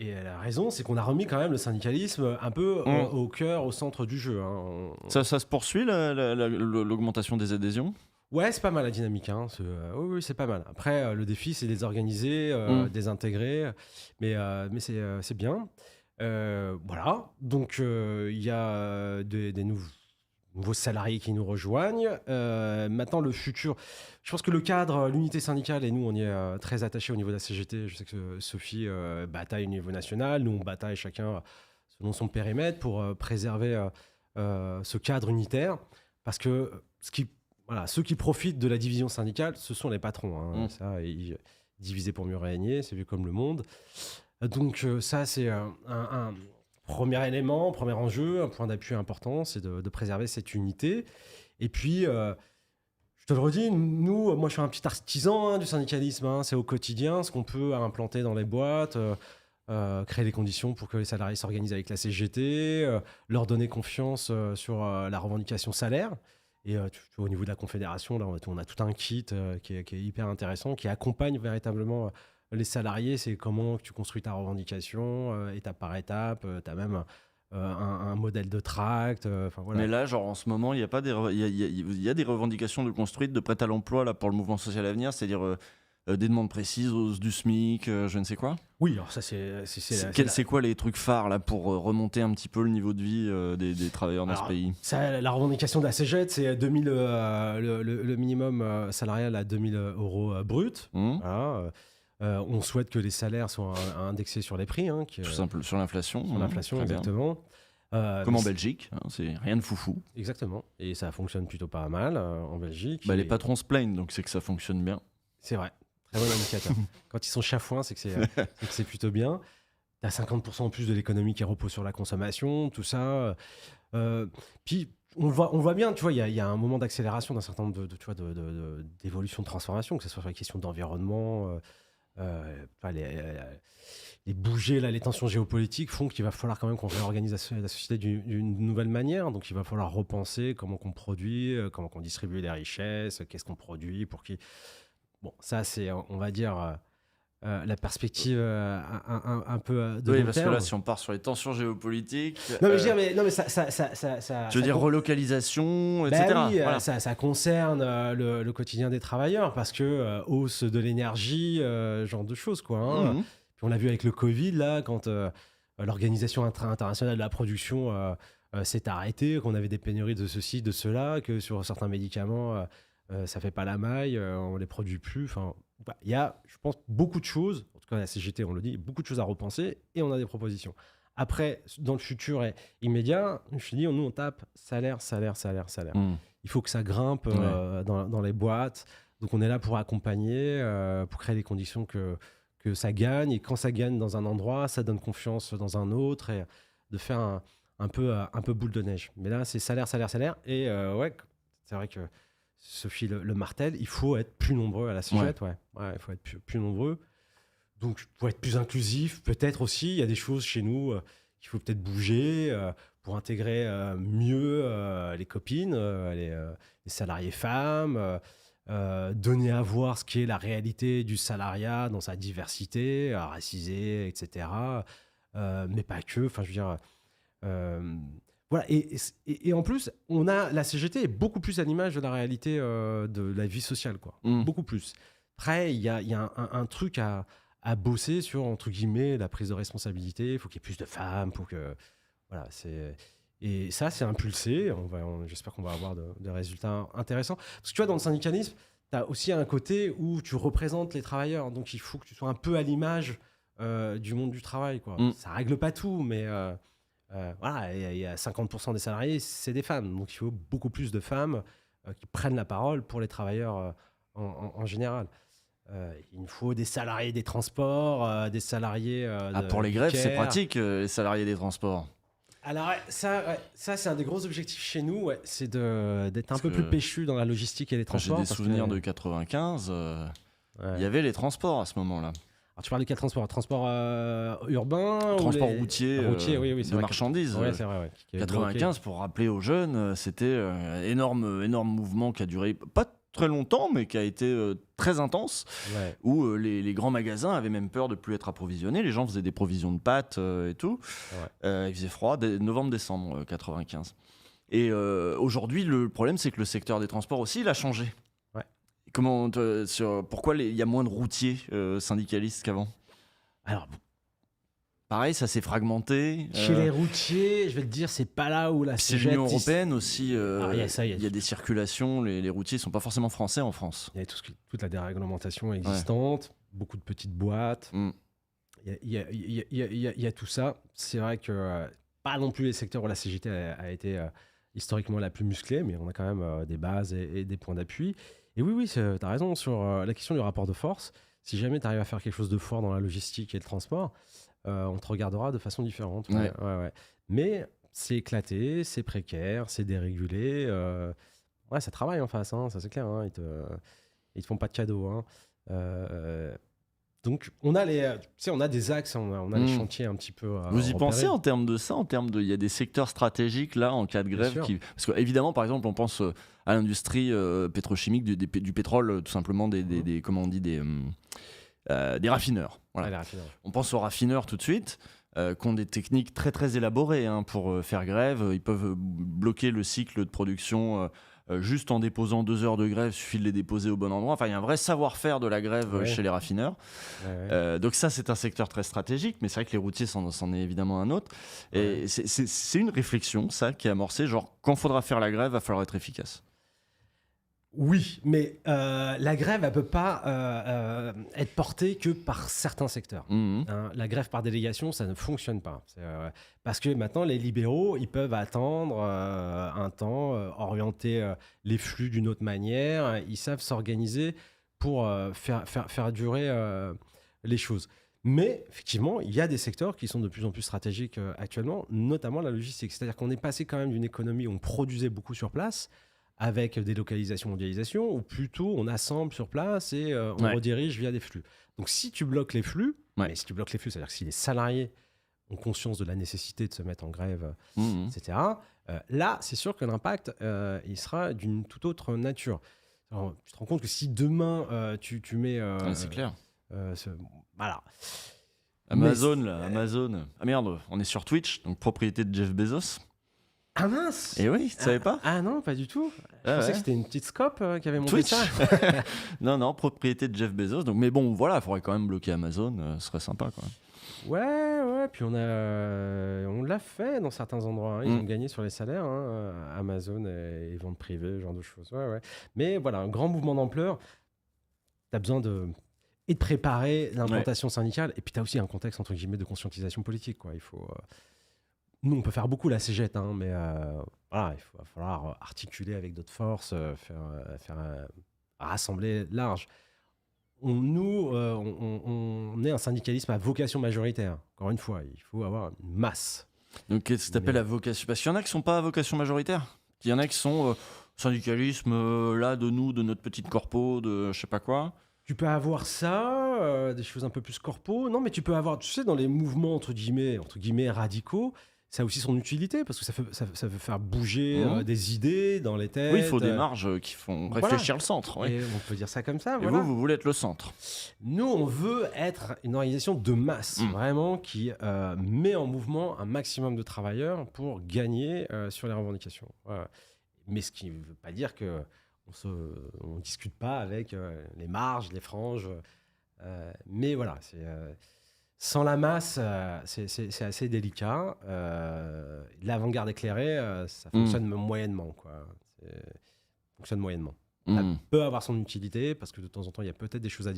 elle a raison, c'est qu'on a remis quand même le syndicalisme un peu au cœur, au centre du jeu. Hein. Ça se poursuit, l'augmentation des adhésions? Ouais, c'est pas mal la dynamique. Hein. Oui, c'est pas mal. Après, le défi, c'est les organiser, désintégrer. Mais c'est bien. Voilà. Donc, il y a des nouveaux salariés qui nous rejoignent. Maintenant, le futur, je pense que le cadre, l'unité syndicale, et nous, on y est très attachés au niveau de la CGT. Je sais que Sophie bataille au niveau national. Nous, on bataille chacun selon son périmètre pour préserver ce cadre unitaire. Parce que ceux qui profitent de la division syndicale, ce sont les patrons. Hein. Ça, diviser pour mieux régner, c'est vu comme le monde. Donc ça, c'est un premier élément, premier enjeu, un point d'appui important, c'est de préserver cette unité. Et puis, je te le redis, moi je suis un petit artisan du syndicalisme, c'est au quotidien ce qu'on peut implanter dans les boîtes, créer les conditions pour que les salariés s'organisent avec la CGT, leur donner confiance sur la revendication salaire. Et tu vois, au niveau de la Confédération, là, on a tout un kit qui est hyper intéressant, qui accompagne véritablement les salariés. C'est comment tu construis ta revendication, étape par étape. Tu as même un modèle de tract. Voilà. Mais là, genre en ce moment, il y a pas il y a des revendications de construite, de prêt à l'emploi là, pour le mouvement social à venir, c'est-à-dire des demandes précises, hausse du SMIC, je ne sais quoi. Oui, alors ça, c'est quoi les trucs phares là, pour remonter un petit peu le niveau de vie des travailleurs dans ce pays? La revendication de la CGT, c'est 2000, le minimum salarial à 2000 euros brut. Voilà. On souhaite que les salaires soient indexés sur les prix. Tout simple, sur l'inflation. Sur l'inflation, exactement. Comme en Belgique, c'est rien de foufou. Exactement. Et ça fonctionne plutôt pas mal en Belgique. Les patrons se plaignent, donc c'est que ça fonctionne bien. C'est vrai. Très bon indicateur. Quand ils sont chafouins, c'est que c'est plutôt bien. Tu as 50% en plus de l'économie qui repose sur la consommation, tout ça. Puis, on voit bien, tu vois, il y a un moment d'accélération d'un certain nombre d'évolutions, de transformation, que ce soit sur la question d'environnement, les bouger, là, les tensions géopolitiques font qu'il va falloir quand même qu'on réorganise la société d'une nouvelle manière. Donc, il va falloir repenser comment qu'on produit, comment qu'on distribue les richesses, qu'est-ce qu'on produit, pour qui... Bon, ça, c'est, on va dire, la perspective un peu de long parce terme. Que là, si on part sur les tensions géopolitiques... Non, mais je veux dire, ça... Tu veux dire relocalisation, etc. Oui, voilà. ça concerne le quotidien des travailleurs, parce que hausse de l'énergie, genre de choses, quoi. Hein. Puis on l'a vu avec le Covid, là, quand l'Organisation internationale de la production s'est arrêtée, qu'on avait des pénuries de ceci, de cela, que sur certains médicaments... ça fait pas la maille, on les produit plus. Enfin, il y a, je pense, beaucoup de choses. En tout cas, la CGT, on le dit, beaucoup de choses à repenser et on a des propositions. Après, dans le futur immédiat, je te dis, nous, on tape salaire. Il faut que ça grimpe dans les boîtes. Donc, on est là pour accompagner, pour créer les conditions que ça gagne. Et quand ça gagne dans un endroit, ça donne confiance dans un autre et de faire un peu boule de neige. Mais là, c'est salaire. Et c'est vrai que Sophie le martèle, il faut être plus nombreux à la CGT. Il faut être plus nombreux. Donc, il faut être plus inclusif. Peut-être aussi, il y a des choses chez nous qu'il faut peut-être bouger pour intégrer mieux les copines, les salariés femmes, donner à voir ce qui est la réalité du salariat dans sa diversité, racisée, etc. Mais pas que. Enfin, je veux dire... voilà, et en plus, la CGT est beaucoup plus à l'image de la réalité de la vie sociale, quoi. Beaucoup plus. Après, il y a un truc à bosser sur, entre guillemets, la prise de responsabilité. Il faut qu'il y ait plus de femmes pour que... Voilà, et ça, c'est impulsé. J'espère qu'on va avoir des résultats intéressants. Parce que tu vois, dans le syndicalisme, tu as aussi un côté où tu représentes les travailleurs. Donc, il faut que tu sois un peu à l'image du monde du travail, quoi. Ça règle pas tout, mais... voilà, il y a 50% des salariés, c'est des femmes. Donc, il faut beaucoup plus de femmes qui prennent la parole pour les travailleurs en général. Il nous faut des salariés des transports, des salariés... pour les grèves, c'est pratique, les salariés des transports. Alors, ça c'est un des gros objectifs chez nous, c'est d'être un peu plus péchu dans la logistique et les transports. J'ai des souvenirs de 95, il y avait les transports à ce moment-là. Alors, tu parles de quel transport? Transport urbain Transport routier, oui, de marchandises. Ouais, c'est vrai. 95, pour rappeler aux jeunes, c'était un énorme mouvement qui a duré pas très longtemps, mais qui a été très intense, où les grands magasins avaient même peur de plus être approvisionnés. Les gens faisaient des provisions de pâtes et tout. Il faisait froid, novembre-décembre 95. Et aujourd'hui, le problème, c'est que le secteur des transports aussi, il a changé. Pourquoi il y a moins de routiers syndicalistes qu'avant? Alors, pareil, ça s'est fragmenté. Chez les routiers, je vais te dire, c'est pas là où la C'est CGT... l'Union européenne aussi. il y a des circulations. Les routiers sont pas forcément français en France. y a toute la déréglementation existante, beaucoup de petites boîtes. Mm. Il y a tout ça. C'est vrai que pas non plus les secteurs où la CGT a été historiquement la plus musclée, mais on a quand même des bases et des points d'appui. Et oui, tu as raison sur la question du rapport de force. Si jamais tu arrives à faire quelque chose de fort dans la logistique et le transport, on te regardera de façon différente. Ouais. Mais c'est éclaté, c'est précaire, c'est dérégulé. Ça travaille en face, hein, ça c'est clair. Hein, ils te font pas de cadeaux. Hein. Donc on a des axes, on a les chantiers un petit peu. Vous y repérés. pensez en termes de ça, il y a des secteurs stratégiques là en cas de grève parce que évidemment par exemple on pense à l'industrie pétrochimique du pétrole tout simplement des comment on dit des raffineurs. Voilà. Les raffineurs. On pense aux raffineurs tout de suite. Qui ont des techniques très très élaborées pour faire grève. Ils peuvent bloquer le cycle de production juste en déposant 2 heures de grève, il suffit de les déposer au bon endroit. Enfin, il y a un vrai savoir-faire de la grève chez les raffineurs. Donc ça, c'est un secteur très stratégique, mais c'est vrai que les routiers, c'en est évidemment un autre. Et c'est une réflexion, ça, qui est amorcée, genre, quand il faudra faire la grève, il va falloir être efficace. Oui, mais la grève, elle ne peut pas être portée que par certains secteurs. Hein, la grève par délégation, ça ne fonctionne pas. Parce que maintenant, les libéraux, ils peuvent attendre un temps, orienter les flux d'une autre manière. Ils savent s'organiser pour faire durer les choses. Mais effectivement, il y a des secteurs qui sont de plus en plus stratégiques actuellement, notamment la logistique. C'est-à-dire qu'on est passé quand même d'une économie où on produisait beaucoup sur place, avec délocalisation, mondialisation, ou plutôt on assemble sur place et on redirige via des flux. Donc si tu bloques les flux, c'est-à-dire que si les salariés ont conscience de la nécessité de se mettre en grève, etc., là, c'est sûr que l'impact, il sera d'une toute autre nature. Alors, tu te rends compte que si demain, tu mets... c'est clair. Voilà. Amazon. Ah merde, on est sur Twitch, donc propriété de Jeff Bezos. Ah mince! Et oui, tu savais pas? Ah non, pas du tout. Je pensais que c'était une petite scope qui avait monté Twitch. ça. Non, propriété de Jeff Bezos. Donc, mais bon, voilà, il faudrait quand même bloquer Amazon, ce serait sympa, quoi. Ouais, puis on l'a fait dans certains endroits. Hein. Ils ont gagné sur les salaires, hein, Amazon et ventes privées, ce genre de choses. Ouais. Mais voilà, un grand mouvement d'ampleur. Tu as besoin de préparer l'implantation syndicale. Et puis tu as aussi un contexte, entre guillemets, de conscientisation politique, quoi. Il faut... Nous, on peut faire beaucoup la CGT, hein, mais voilà, va falloir articuler avec d'autres forces, faire rassembler large. On est un syndicalisme à vocation majoritaire. Encore une fois, il faut avoir une masse. Donc, qu'est-ce que tu appelles à vocation? Parce qu'il y en a qui ne sont pas à vocation majoritaire. Il y en a qui sont syndicalisme, là, de notre petite corpo, de je sais pas quoi. Tu peux avoir ça, des choses un peu plus corpo. Non, mais tu peux avoir, tu sais, dans les mouvements, entre guillemets radicaux, ça a aussi son utilité parce que ça veut faire bouger des idées dans les têtes. Oui, il faut des marges qui font réfléchir le centre. Oui. Et on peut dire ça comme ça. Et voilà. vous voulez être le centre. Nous, on veut être une organisation de masse, vraiment, qui met en mouvement un maximum de travailleurs pour gagner sur les revendications. Voilà. Mais ce qui ne veut pas dire qu'on ne discute pas avec les marges, les franges. Mais voilà, sans la masse, c'est assez délicat. L'avant-garde éclairée, ça fonctionne moyennement, quoi. Ça fonctionne moyennement. Ça peut avoir son utilité, parce que de temps en temps, il y a peut-être des choses à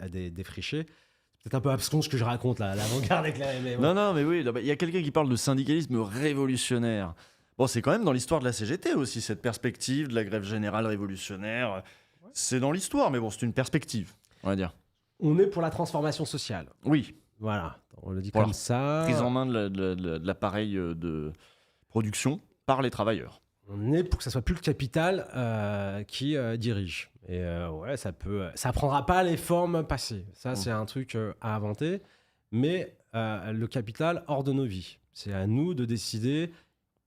défricher. C'est peut-être un peu abscon ce que je raconte, là, l'avant-garde éclairée. Mais ouais. Non, mais oui, il y a quelqu'un qui parle de syndicalisme révolutionnaire. Bon, c'est quand même dans l'histoire de la CGT aussi, cette perspective de la grève générale révolutionnaire. Ouais. C'est dans l'histoire, mais bon, c'est une perspective, on va dire. On est pour la transformation sociale. Oui. Voilà, on le dit comme ça. Prise en main de l'appareil de production par les travailleurs. On est pour que ça soit plus le capital qui dirige. Et ça prendra pas les formes passées. Ça, c'est un truc à inventer. Mais le capital hors de nos vies. C'est à nous de décider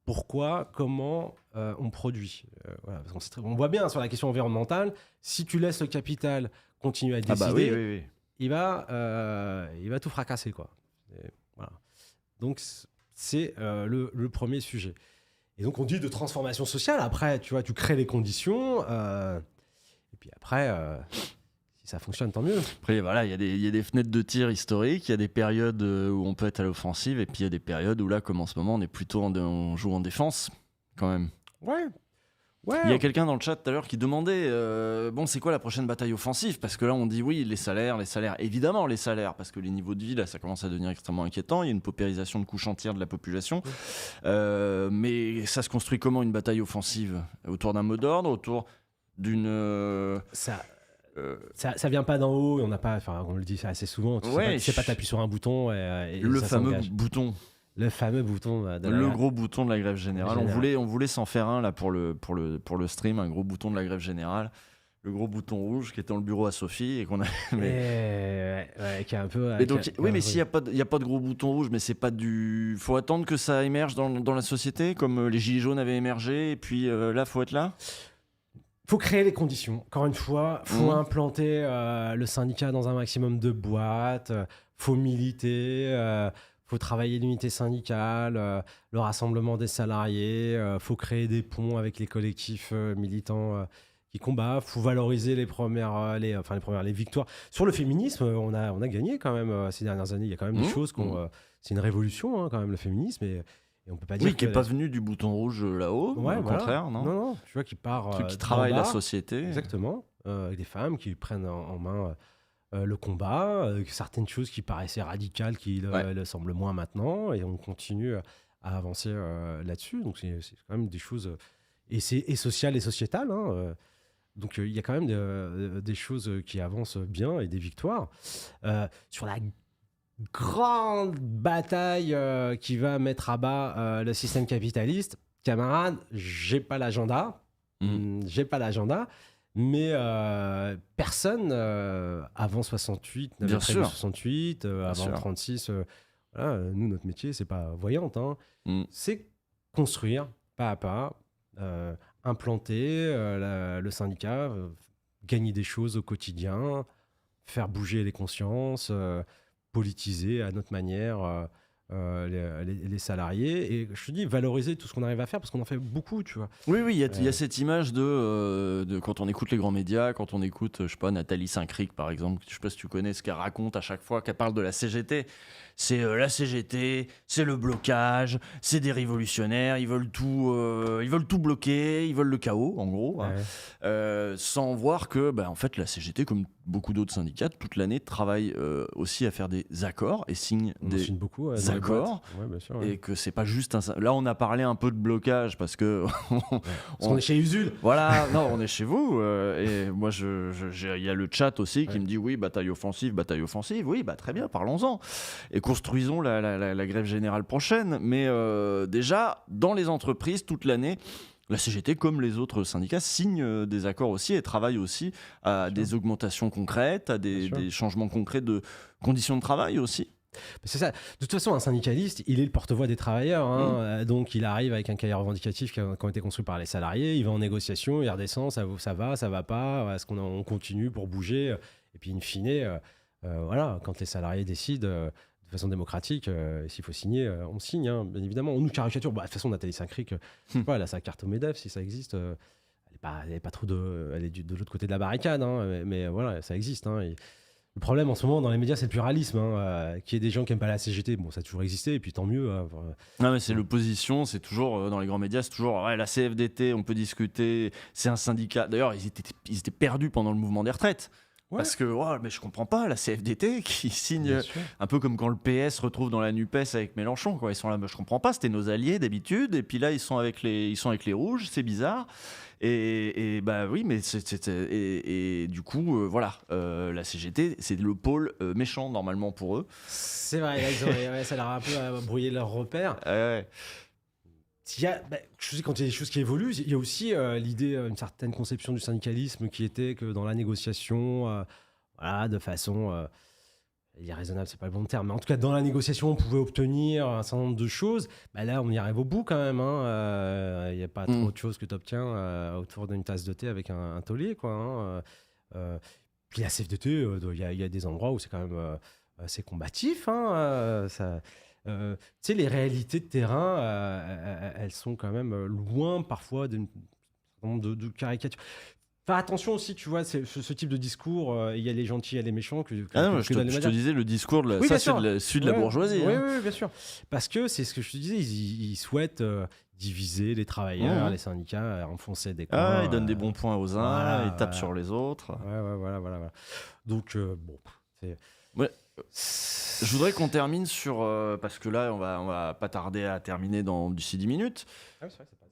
pourquoi, comment on produit. Voilà, parce on voit bien sur la question environnementale, si tu laisses le capital continuer à décider... oui. Il va tout fracasser, quoi. Voilà. Donc, c'est le premier sujet. Et donc, on dit de transformation sociale. Après, tu crées les conditions. Et puis après, si ça fonctionne, tant mieux. Après, voilà, il y a des fenêtres de tir historiques, il y a des périodes où on peut être à l'offensive, et puis il y a des périodes où là, comme en ce moment, on est plutôt on joue en défense, quand même. Ouais. Il y a quelqu'un dans le chat tout à l'heure qui demandait bon, c'est quoi la prochaine bataille offensive? Parce que là, on dit oui, les salaires, évidemment les salaires, parce que les niveaux de vie, là, ça commence à devenir extrêmement inquiétant. Il y a une paupérisation de couches entières de la population. Mais ça se construit comment une bataille offensive? Autour d'un mot d'ordre, autour d'une. Ça vient pas d'en haut, et on n'a pas, enfin, on le dit assez souvent. C'est pas t'appuies sur un bouton et le ça fameux s'engage. bouton. Le fameux bouton. Le gros bouton de la grève générale. On voulait s'en faire un là pour le stream, un gros bouton de la grève générale. Le gros bouton rouge qui est dans le bureau à Sophie et qu'on a. Qui est un peu. Mais donc, oui, mais s'il n'y a pas de gros bouton rouge, mais c'est pas du. Faut attendre que ça émerge dans la société, comme les Gilets jaunes avaient émergé, et puis là, faut être là. Faut créer les conditions. Encore une fois, faut implanter le syndicat dans un maximum de boîtes. Faut militer. Faut travailler l'unité syndicale, le rassemblement des salariés. Faut créer des ponts avec les collectifs militants qui combattent. Faut valoriser les victoires. Sur le féminisme, on a gagné quand même ces dernières années. Il y a quand même des choses c'est une révolution quand même le féminisme et on peut pas dire qui n'est pas venu du bouton rouge là-haut, au contraire, non. Non, tu vois, qui part. Truc qui travaille la société. Exactement. Avec des femmes qui prennent en main le combat, certaines choses qui paraissaient radicales, qui le semblent moins maintenant, et on continue à avancer là-dessus. Donc c'est quand même des choses et sociales et sociétales. Donc il y a quand même des choses qui avancent bien et des victoires. Sur la grande bataille qui va mettre à bas le système capitaliste, camarades, j'ai pas l'agenda. J'ai pas l'agenda. Mais personne avant 68 n'avait prévu 68, avant 36. Voilà, nous, notre métier, c'est pas voyante. C'est construire pas à pas, implanter le syndicat, gagner des choses au quotidien, faire bouger les consciences, politiser à notre manière les salariés, et je te dis valoriser tout ce qu'on arrive à faire parce qu'on en fait beaucoup, tu vois. Oui, il y a cette image de quand on écoute les grands médias, quand on écoute, je sais pas, Nathalie Saint-Cric par exemple, je sais pas si tu connais ce qu'elle raconte à chaque fois qu'elle parle de la CGT. C'est la CGT, c'est le blocage, c'est des révolutionnaires, ils veulent tout bloquer, ils veulent le chaos en gros, sans voir que en fait la CGT, comme beaucoup d'autres syndicats, toute l'année travaille aussi à faire des accords et signe des accords, et que c'est pas juste là on a parlé un peu de blocage parce que parce qu'on est chez Usul. Voilà, non, on est chez vous et moi il y a le chat aussi qui me dit oui, bataille offensive, oui, très bien, parlons-en et construisons la grève générale prochaine. Mais déjà, dans les entreprises, toute l'année, la CGT, comme les autres syndicats, signe des accords aussi et travaille aussi à des augmentations concrètes, à des changements concrets de conditions de travail aussi. C'est ça. De toute façon, un syndicaliste, il est le porte-voix des travailleurs. Donc, il arrive avec un cahier revendicatif qui a été construit par les salariés. Il va en négociation, il redescend, ça va pas. Est-ce qu'on continue pour bouger? Et puis, in fine, voilà, quand les salariés décident de façon démocratique, s'il faut signer, on signe. Bien évidemment, on nous caricature. De toute façon, Nathalie Saint-Cric, elle a sa carte au MEDEF, si ça existe. Elle est pas trop elle est de l'autre côté de la barricade, mais voilà, ça existe. Le problème en ce moment dans les médias, c'est le pluralisme. Qu'il y ait des gens qui n'aiment pas la CGT, bon, ça a toujours existé, et puis tant mieux. Non, mais c'est l'opposition, c'est toujours, dans les grands médias, c'est toujours la CFDT, on peut discuter, c'est un syndicat. D'ailleurs, ils étaient perdus pendant le mouvement des retraites. Parce que mais je comprends pas la CFDT qui signe un peu comme quand le PS retrouve dans la NUPES avec Mélenchon, quoi. Ils sont là, je comprends pas, c'était nos alliés d'habitude, et puis là ils sont avec les rouges, c'est bizarre. Et oui, mais et du coup voilà, la CGT c'est le pôle méchant normalement pour eux. C'est vrai, ça leur a un peu brouillé leurs repères. Quand il y a des choses qui évoluent, il y a aussi l'idée, une certaine conception du syndicalisme qui était que dans la négociation, de façon raisonnable, c'est pas le bon terme, mais en tout cas dans la négociation, on pouvait obtenir un certain nombre de choses. Là, on y arrive au bout quand même. Il n'y a pas trop de choses que tu obtiens autour d'une tasse de thé avec un taulier, quoi. Puis la CFDT, il y a des endroits où c'est quand même assez combatif. Tu sais, les réalités de terrain, elles sont quand même loin parfois d'un certain nombre de caricatures. Faire attention aussi, tu vois, ce type de discours, il y a les gentils et les méchants. Je te disais, le discours, Oui, ça, bien sûr. celui de la bourgeoisie. Oui, hein. oui, bien sûr. Parce que c'est ce que je te disais, ils souhaitent diviser les travailleurs, les syndicats, enfoncer des coins. Ils donnent des bons points aux uns, ils tapent sur les autres. Ouais, voilà. Donc, bon, c'est... Ouais. Je voudrais qu'on termine sur... parce que là, on va pas tarder à terminer d'ici 10 minutes. Ah, c'est vrai que c'est pas...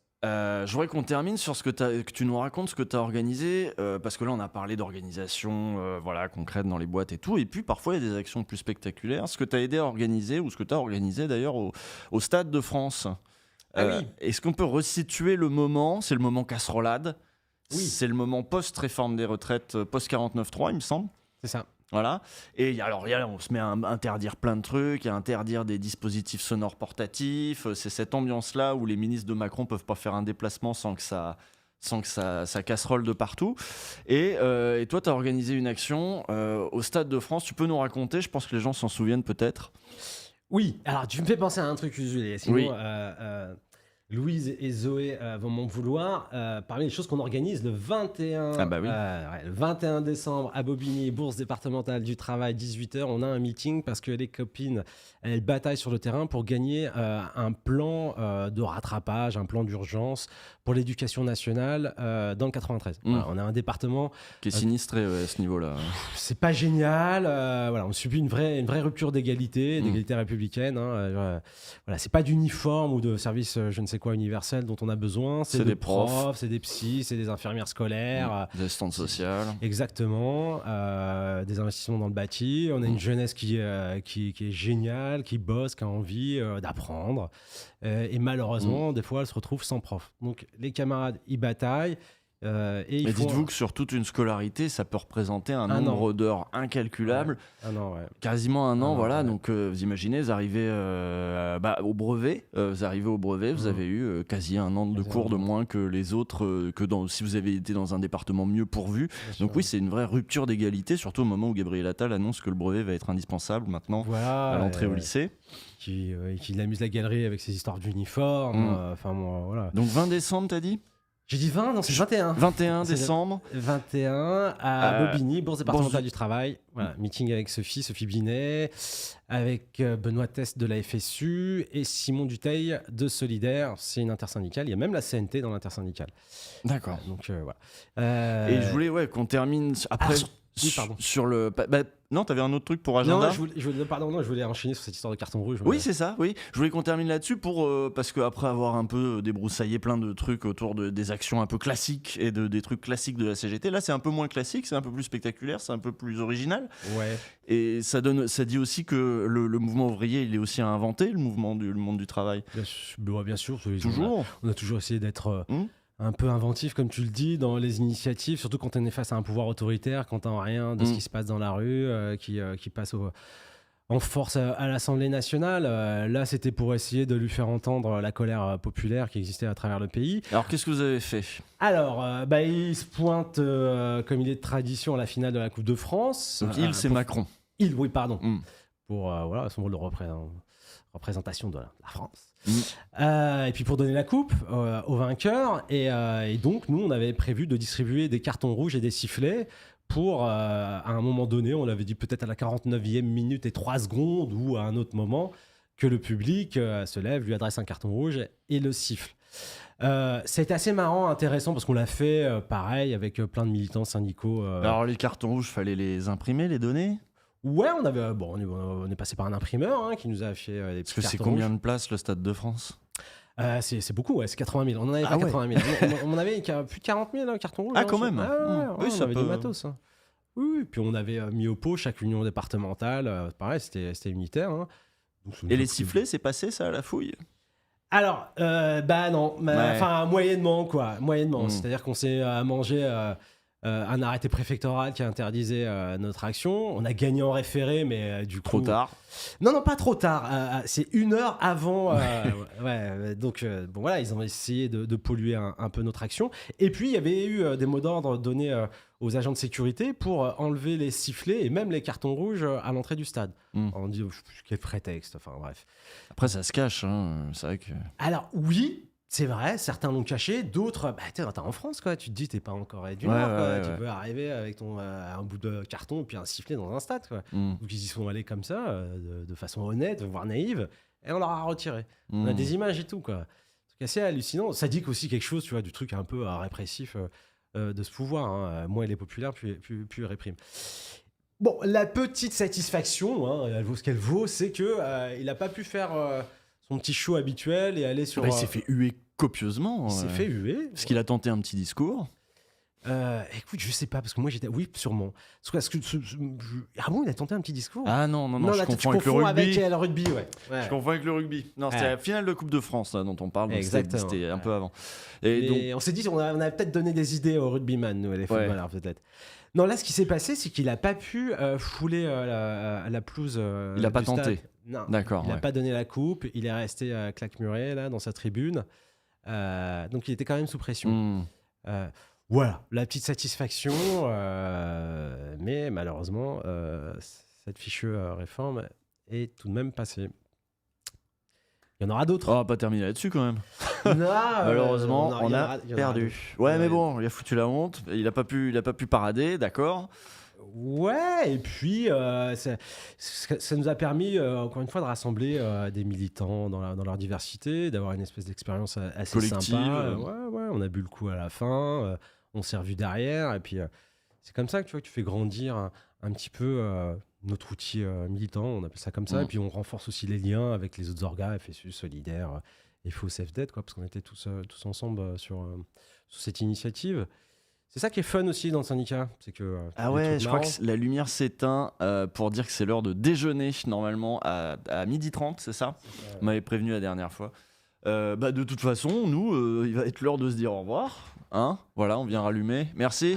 Je voudrais qu'on termine sur que tu nous racontes ce que tu as organisé, parce que là on a parlé d'organisation concrète dans les boîtes et tout, et puis parfois il y a des actions plus spectaculaires. Ce que tu as aidé à organiser, ou ce que tu as organisé d'ailleurs au Stade de France. Oui. Est-ce qu'on peut resituer le moment? C'est le moment casserolade. Oui. C'est le moment post-réforme des retraites, post-49.3 il me semble. C'est ça. Voilà. Et on se met à interdire plein de trucs, à interdire des dispositifs sonores portatifs. C'est cette ambiance-là où les ministres de Macron peuvent pas faire un déplacement sans que ça casserole de partout. Et toi, tu as organisé une action au Stade de France. Tu peux nous raconter? Je pense que les gens s'en souviennent peut-être. Oui. Alors, tu me fais penser à un truc, Julie. Sinon, Oui. Louise et Zoé vont m'en vouloir. Parmi les choses qu'on organise le 21, le 21 décembre à Bobigny, bourse départementale du travail, 18h, on a un meeting parce que les copines, elles bataillent sur le terrain pour gagner un plan de rattrapage, un plan d'urgence pour l'éducation nationale dans le 93. Voilà, on a un département qui est sinistré à ce niveau-là. C'est pas génial. On subit une vraie rupture d'égalité républicaine. C'est pas d'uniforme ou de service, je ne sais quoi, universel dont on a besoin. C'est des profs, c'est des psys, c'est des infirmières scolaires. Des assistantes sociales. Exactement. Des investissements dans le bâti. On a une jeunesse qui est géniale, qui bosse, qui a envie d'apprendre. Et malheureusement, des fois, elle se retrouve sans prof. Donc, les camarades, ils bataillent. Mais dites-vous que sur toute une scolarité, ça peut représenter un nombre d'heures incalculable. Un an, Quasiment un an, voilà. Donc, vous imaginez, vous arrivez au brevet. Vous avez eu quasi un an de cours de moins que les autres, si vous avez été dans un département mieux pourvu. Donc oui, c'est une vraie rupture d'égalité, surtout au moment où Gabriel Attal annonce que le brevet va être indispensable maintenant à l'entrée au lycée. Qui amuse la galerie avec ses histoires d'uniformes. Donc 20 décembre, t'as dit ? J'ai dit 20, non, c'est 21. 21 décembre. 21 à Bobigny, bourse départementale du travail. Voilà, meeting avec Sophie Binet, avec Benoît Test de la FSU et Simon Dutheil de Solidaire. C'est une intersyndicale. Il y a même la CNT dans l'intersyndicale. D'accord. Donc voilà. Et je voulais qu'on termine après. Oui, pardon. Sur le. Non, t'avais un autre truc pour agenda. Non, je voulais enchaîner sur cette histoire de carton rouge. Oui, c'est ça, oui. Je voulais qu'on termine là-dessus parce qu'après avoir un peu débroussaillé plein de trucs autour des actions un peu classiques et des trucs classiques de la CGT, là c'est un peu moins classique, c'est un peu plus spectaculaire, c'est un peu plus original. Ouais. Et ça dit aussi que le mouvement ouvrier, il est aussi à inventer, le monde du travail. Bien sûr. Toujours. On a toujours essayé d'être... un peu inventif, comme tu le dis, dans les initiatives, surtout quand on est face à un pouvoir autoritaire, quand on n'a rien de ce qui se passe dans la rue, qui passe en force à l'Assemblée nationale. Là, c'était pour essayer de lui faire entendre la colère populaire qui existait à travers le pays. Alors, qu'est-ce que vous avez fait ? Alors, il se pointe, comme il est de tradition, à la finale de la Coupe de France. Donc, c'est Macron. Oui, pardon. Pour son rôle de représentation de la France. Et puis pour donner la coupe aux vainqueurs. Et donc, nous, on avait prévu de distribuer des cartons rouges et des sifflets pour, à un moment donné, on l'avait dit peut-être à la 49e minute et 3 secondes ou à un autre moment, que le public se lève, lui adresse un carton rouge et le siffle. C'était assez marrant, intéressant, parce qu'on l'a fait pareil avec plein de militants syndicaux. Alors, les cartons rouges, fallait les imprimer, les donner ? Ouais, on est passé par un imprimeur qui nous a fait des petits cartons rouges. Parce que c'est combien de places le Stade de France ? C'est beaucoup, c'est 80 000. On en avait pas 80 000. On avait plus de 40 000 cartons rouges. Ah, quand même. Oui, on avait du matos. Oui, puis on avait mis au pot chaque union départementale. Pareil, c'était unitaire. Et les sifflets, c'est passé ça à la fouille ? Alors, non. Enfin, moyennement, quoi. Moyennement. C'est-à-dire qu'on s'est mangé... un arrêté préfectoral qui interdisait notre action. On a gagné en référé, mais du coup... Trop tard. Non, pas trop tard. C'est 1 heure avant. Donc, voilà, ils ont essayé de polluer un peu notre action. Et puis, il y avait eu des mots d'ordre donnés aux agents de sécurité pour enlever les sifflets et même les cartons rouges à l'entrée du stade. On dit, quel prétexte, enfin bref. Après, ça se cache, c'est vrai que... Alors, oui... c'est vrai, certains l'ont caché, d'autres, bah, t'es en France, quoi. Tu te dis, t'es pas en Corée du Nord, Ouais, quoi. ouais, Tu ouais. peux arriver avec un bout de carton et puis un sifflet dans un stade, quoi. Mm. Donc, ils y sont allés comme ça, de façon honnête, voire naïve, et on leur a retiré. On a Mm. des images et tout, quoi. C'est assez hallucinant. Ça dit aussi quelque chose, tu vois, du truc un peu répressif de ce pouvoir. Hein. Moins il est populaire, plus il réprime. Bon, la petite satisfaction, hein, elle vaut ce qu'elle vaut, c'est que il n'a pas pu faire son petit show habituel et aller sur. Bah, il s'est fait huer copieusement. Il s'est fait huer. Parce qu'il a tenté un petit discours. Écoute, je sais pas, parce que moi j'étais. Oui, sûrement. Parce que ah bon, il a tenté un petit discours. Ah non, je là, tu confonds avec le confonds rugby. avec le rugby, ouais. Je confonds avec le rugby. Non, c'était Ouais. la finale de Coupe de France là, dont on parle. Donc Exactement. C'était un Ouais. peu avant. Et donc, Et on s'est dit, on a peut-être donné des idées aux rugbyman, nous, les footballeurs, peut-être. Non, là, ce qui s'est passé, c'est qu'il n'a pas pu fouler la pelouse. Il a pas du stade. tenté. Non. D'accord, Il n'a ouais. pas donné la coupe. Il est resté claque-muré, là, dans sa tribune. Donc, il était quand même sous pression. Mm. Voilà, la petite satisfaction. Mais malheureusement, cette fichue réforme est tout de même passée. Il y en aura d'autres. On va pas terminer là-dessus quand même. Non, Malheureusement, il y en on aura- a il y en aura perdu. d'autres. Ouais, Il y mais en aura bon, il a foutu la honte. Il a pas pu parader, d'accord. Ouais, et puis ça nous a permis, encore une fois, de rassembler des militants dans leur diversité, d'avoir une espèce d'expérience assez Collective. sympa. Ouais, on a bu le coup à la fin, on s'est revu derrière, et puis c'est comme ça que tu fais grandir un petit peu notre outil militant, on appelle ça comme ça, Mm. et puis on renforce aussi les liens avec les autres orgas, FSU, Solidaire, et Faux Dead, quoi, parce qu'on était tous ensemble sur cette initiative. C'est ça qui est fun aussi dans le syndicat, c'est que Ah des ouais, trucs je crois marrants. que la lumière s'éteint pour dire que c'est l'heure de déjeuner normalement à 12h30, c'est ça? On m'avait prévenu la dernière fois. De toute façon, nous, il va être l'heure de se dire au revoir. Hein, voilà, on vient rallumer. Merci.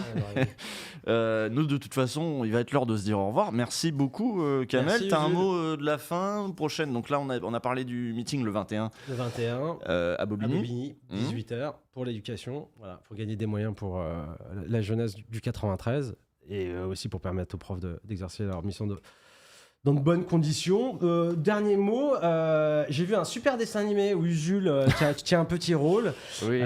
Nous, de toute façon, il va être l'heure de se dire au revoir. Merci beaucoup, Kamel. Merci, T'as un Jules. mot de la fin prochaine. Donc là, on a parlé du meeting le 21 Le 21, à à Bobigny. Bobigny, 18h, pour l'éducation. Voilà, pour gagner des moyens pour la jeunesse du 93 et aussi pour permettre aux profs d'exercer leur mission dans de bonnes conditions. Dernier mot, j'ai vu un super dessin animé où Jules tient un petit rôle. Oui.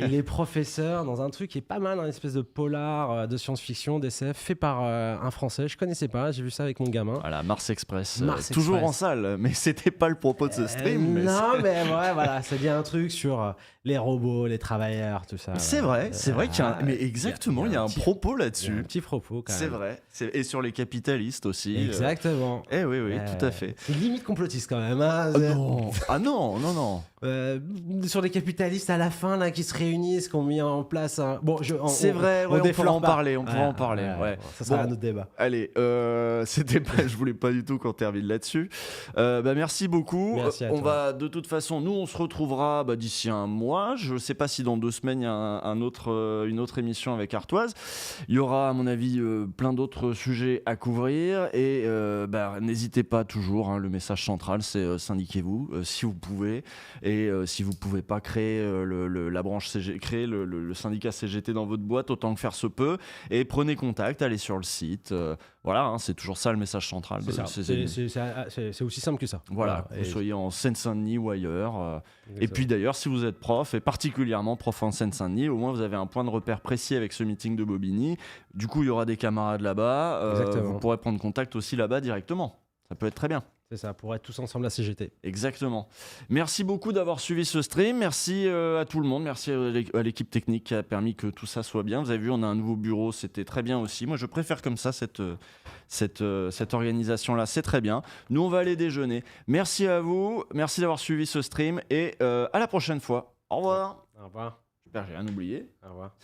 Il est professeur dans un truc qui est pas mal, une espèce de polar de science-fiction, d'SF, fait par un Français. Je connaissais pas, j'ai vu ça avec mon gamin. Voilà, Mars Express. Mars Toujours Express. en salle, mais c'était pas le propos de ce stream. mais Non, mais ouais, voilà, ça dit un truc sur les robots, les travailleurs, tout ça. c'est vrai qu'il y a un... Mais exactement, il y a un petit- propos il y a un là-dessus. petit propos quand même. C'est vrai. Et sur les capitalistes aussi. Exactement. Oui, tout à fait. C'est limite complotiste quand même. Hein. Non. Sur les capitalistes à la fin là qui se réunissent, qui ont mis en place un. Bon, C'est vrai, ouais, on déflore pourra en pas. parler, on pourra en parler, ouais. Ça sera Bon. un autre débat. Allez, c'était pas, je voulais pas du tout qu'on termine là-dessus. Merci beaucoup. Merci à On toi. va de toute façon, nous on se retrouvera d'ici un mois. Je sais pas si dans 2 semaines il y a une autre émission avec Artoise. Il y aura à mon avis plein d'autres sujets à couvrir et n'hésitez pas toujours. Hein, le message central c'est syndiquez-vous si vous pouvez et si vous pouvez pas créer la branche CG, créer le syndicat CGT dans votre boîte autant que faire se peut et prenez contact, allez sur le site. Voilà, hein, c'est toujours ça le message central. C'est ça. C'est aussi simple que ça. Voilà, que vous soyez en Seine-Saint-Denis ou ailleurs. Et puis d'ailleurs, si vous êtes prof, et particulièrement prof en Seine-Saint-Denis, au moins vous avez un point de repère précis avec ce meeting de Bobigny. Du coup, il y aura des camarades là-bas. Exactement. Vous pourrez prendre contact aussi là-bas directement. Ça peut être très bien. C'est ça, pour être tous ensemble à CGT. Exactement. Merci beaucoup d'avoir suivi ce stream. Merci à tout le monde. Merci à l'équipe technique qui a permis que tout ça soit bien. Vous avez vu, on a un nouveau bureau. C'était très bien aussi. Moi, je préfère comme ça cette organisation-là. C'est très bien. Nous, on va aller déjeuner. Merci à vous. Merci d'avoir suivi ce stream. Et à la prochaine fois. Au revoir. Au revoir. J'espère que j'ai rien oublié. Au revoir.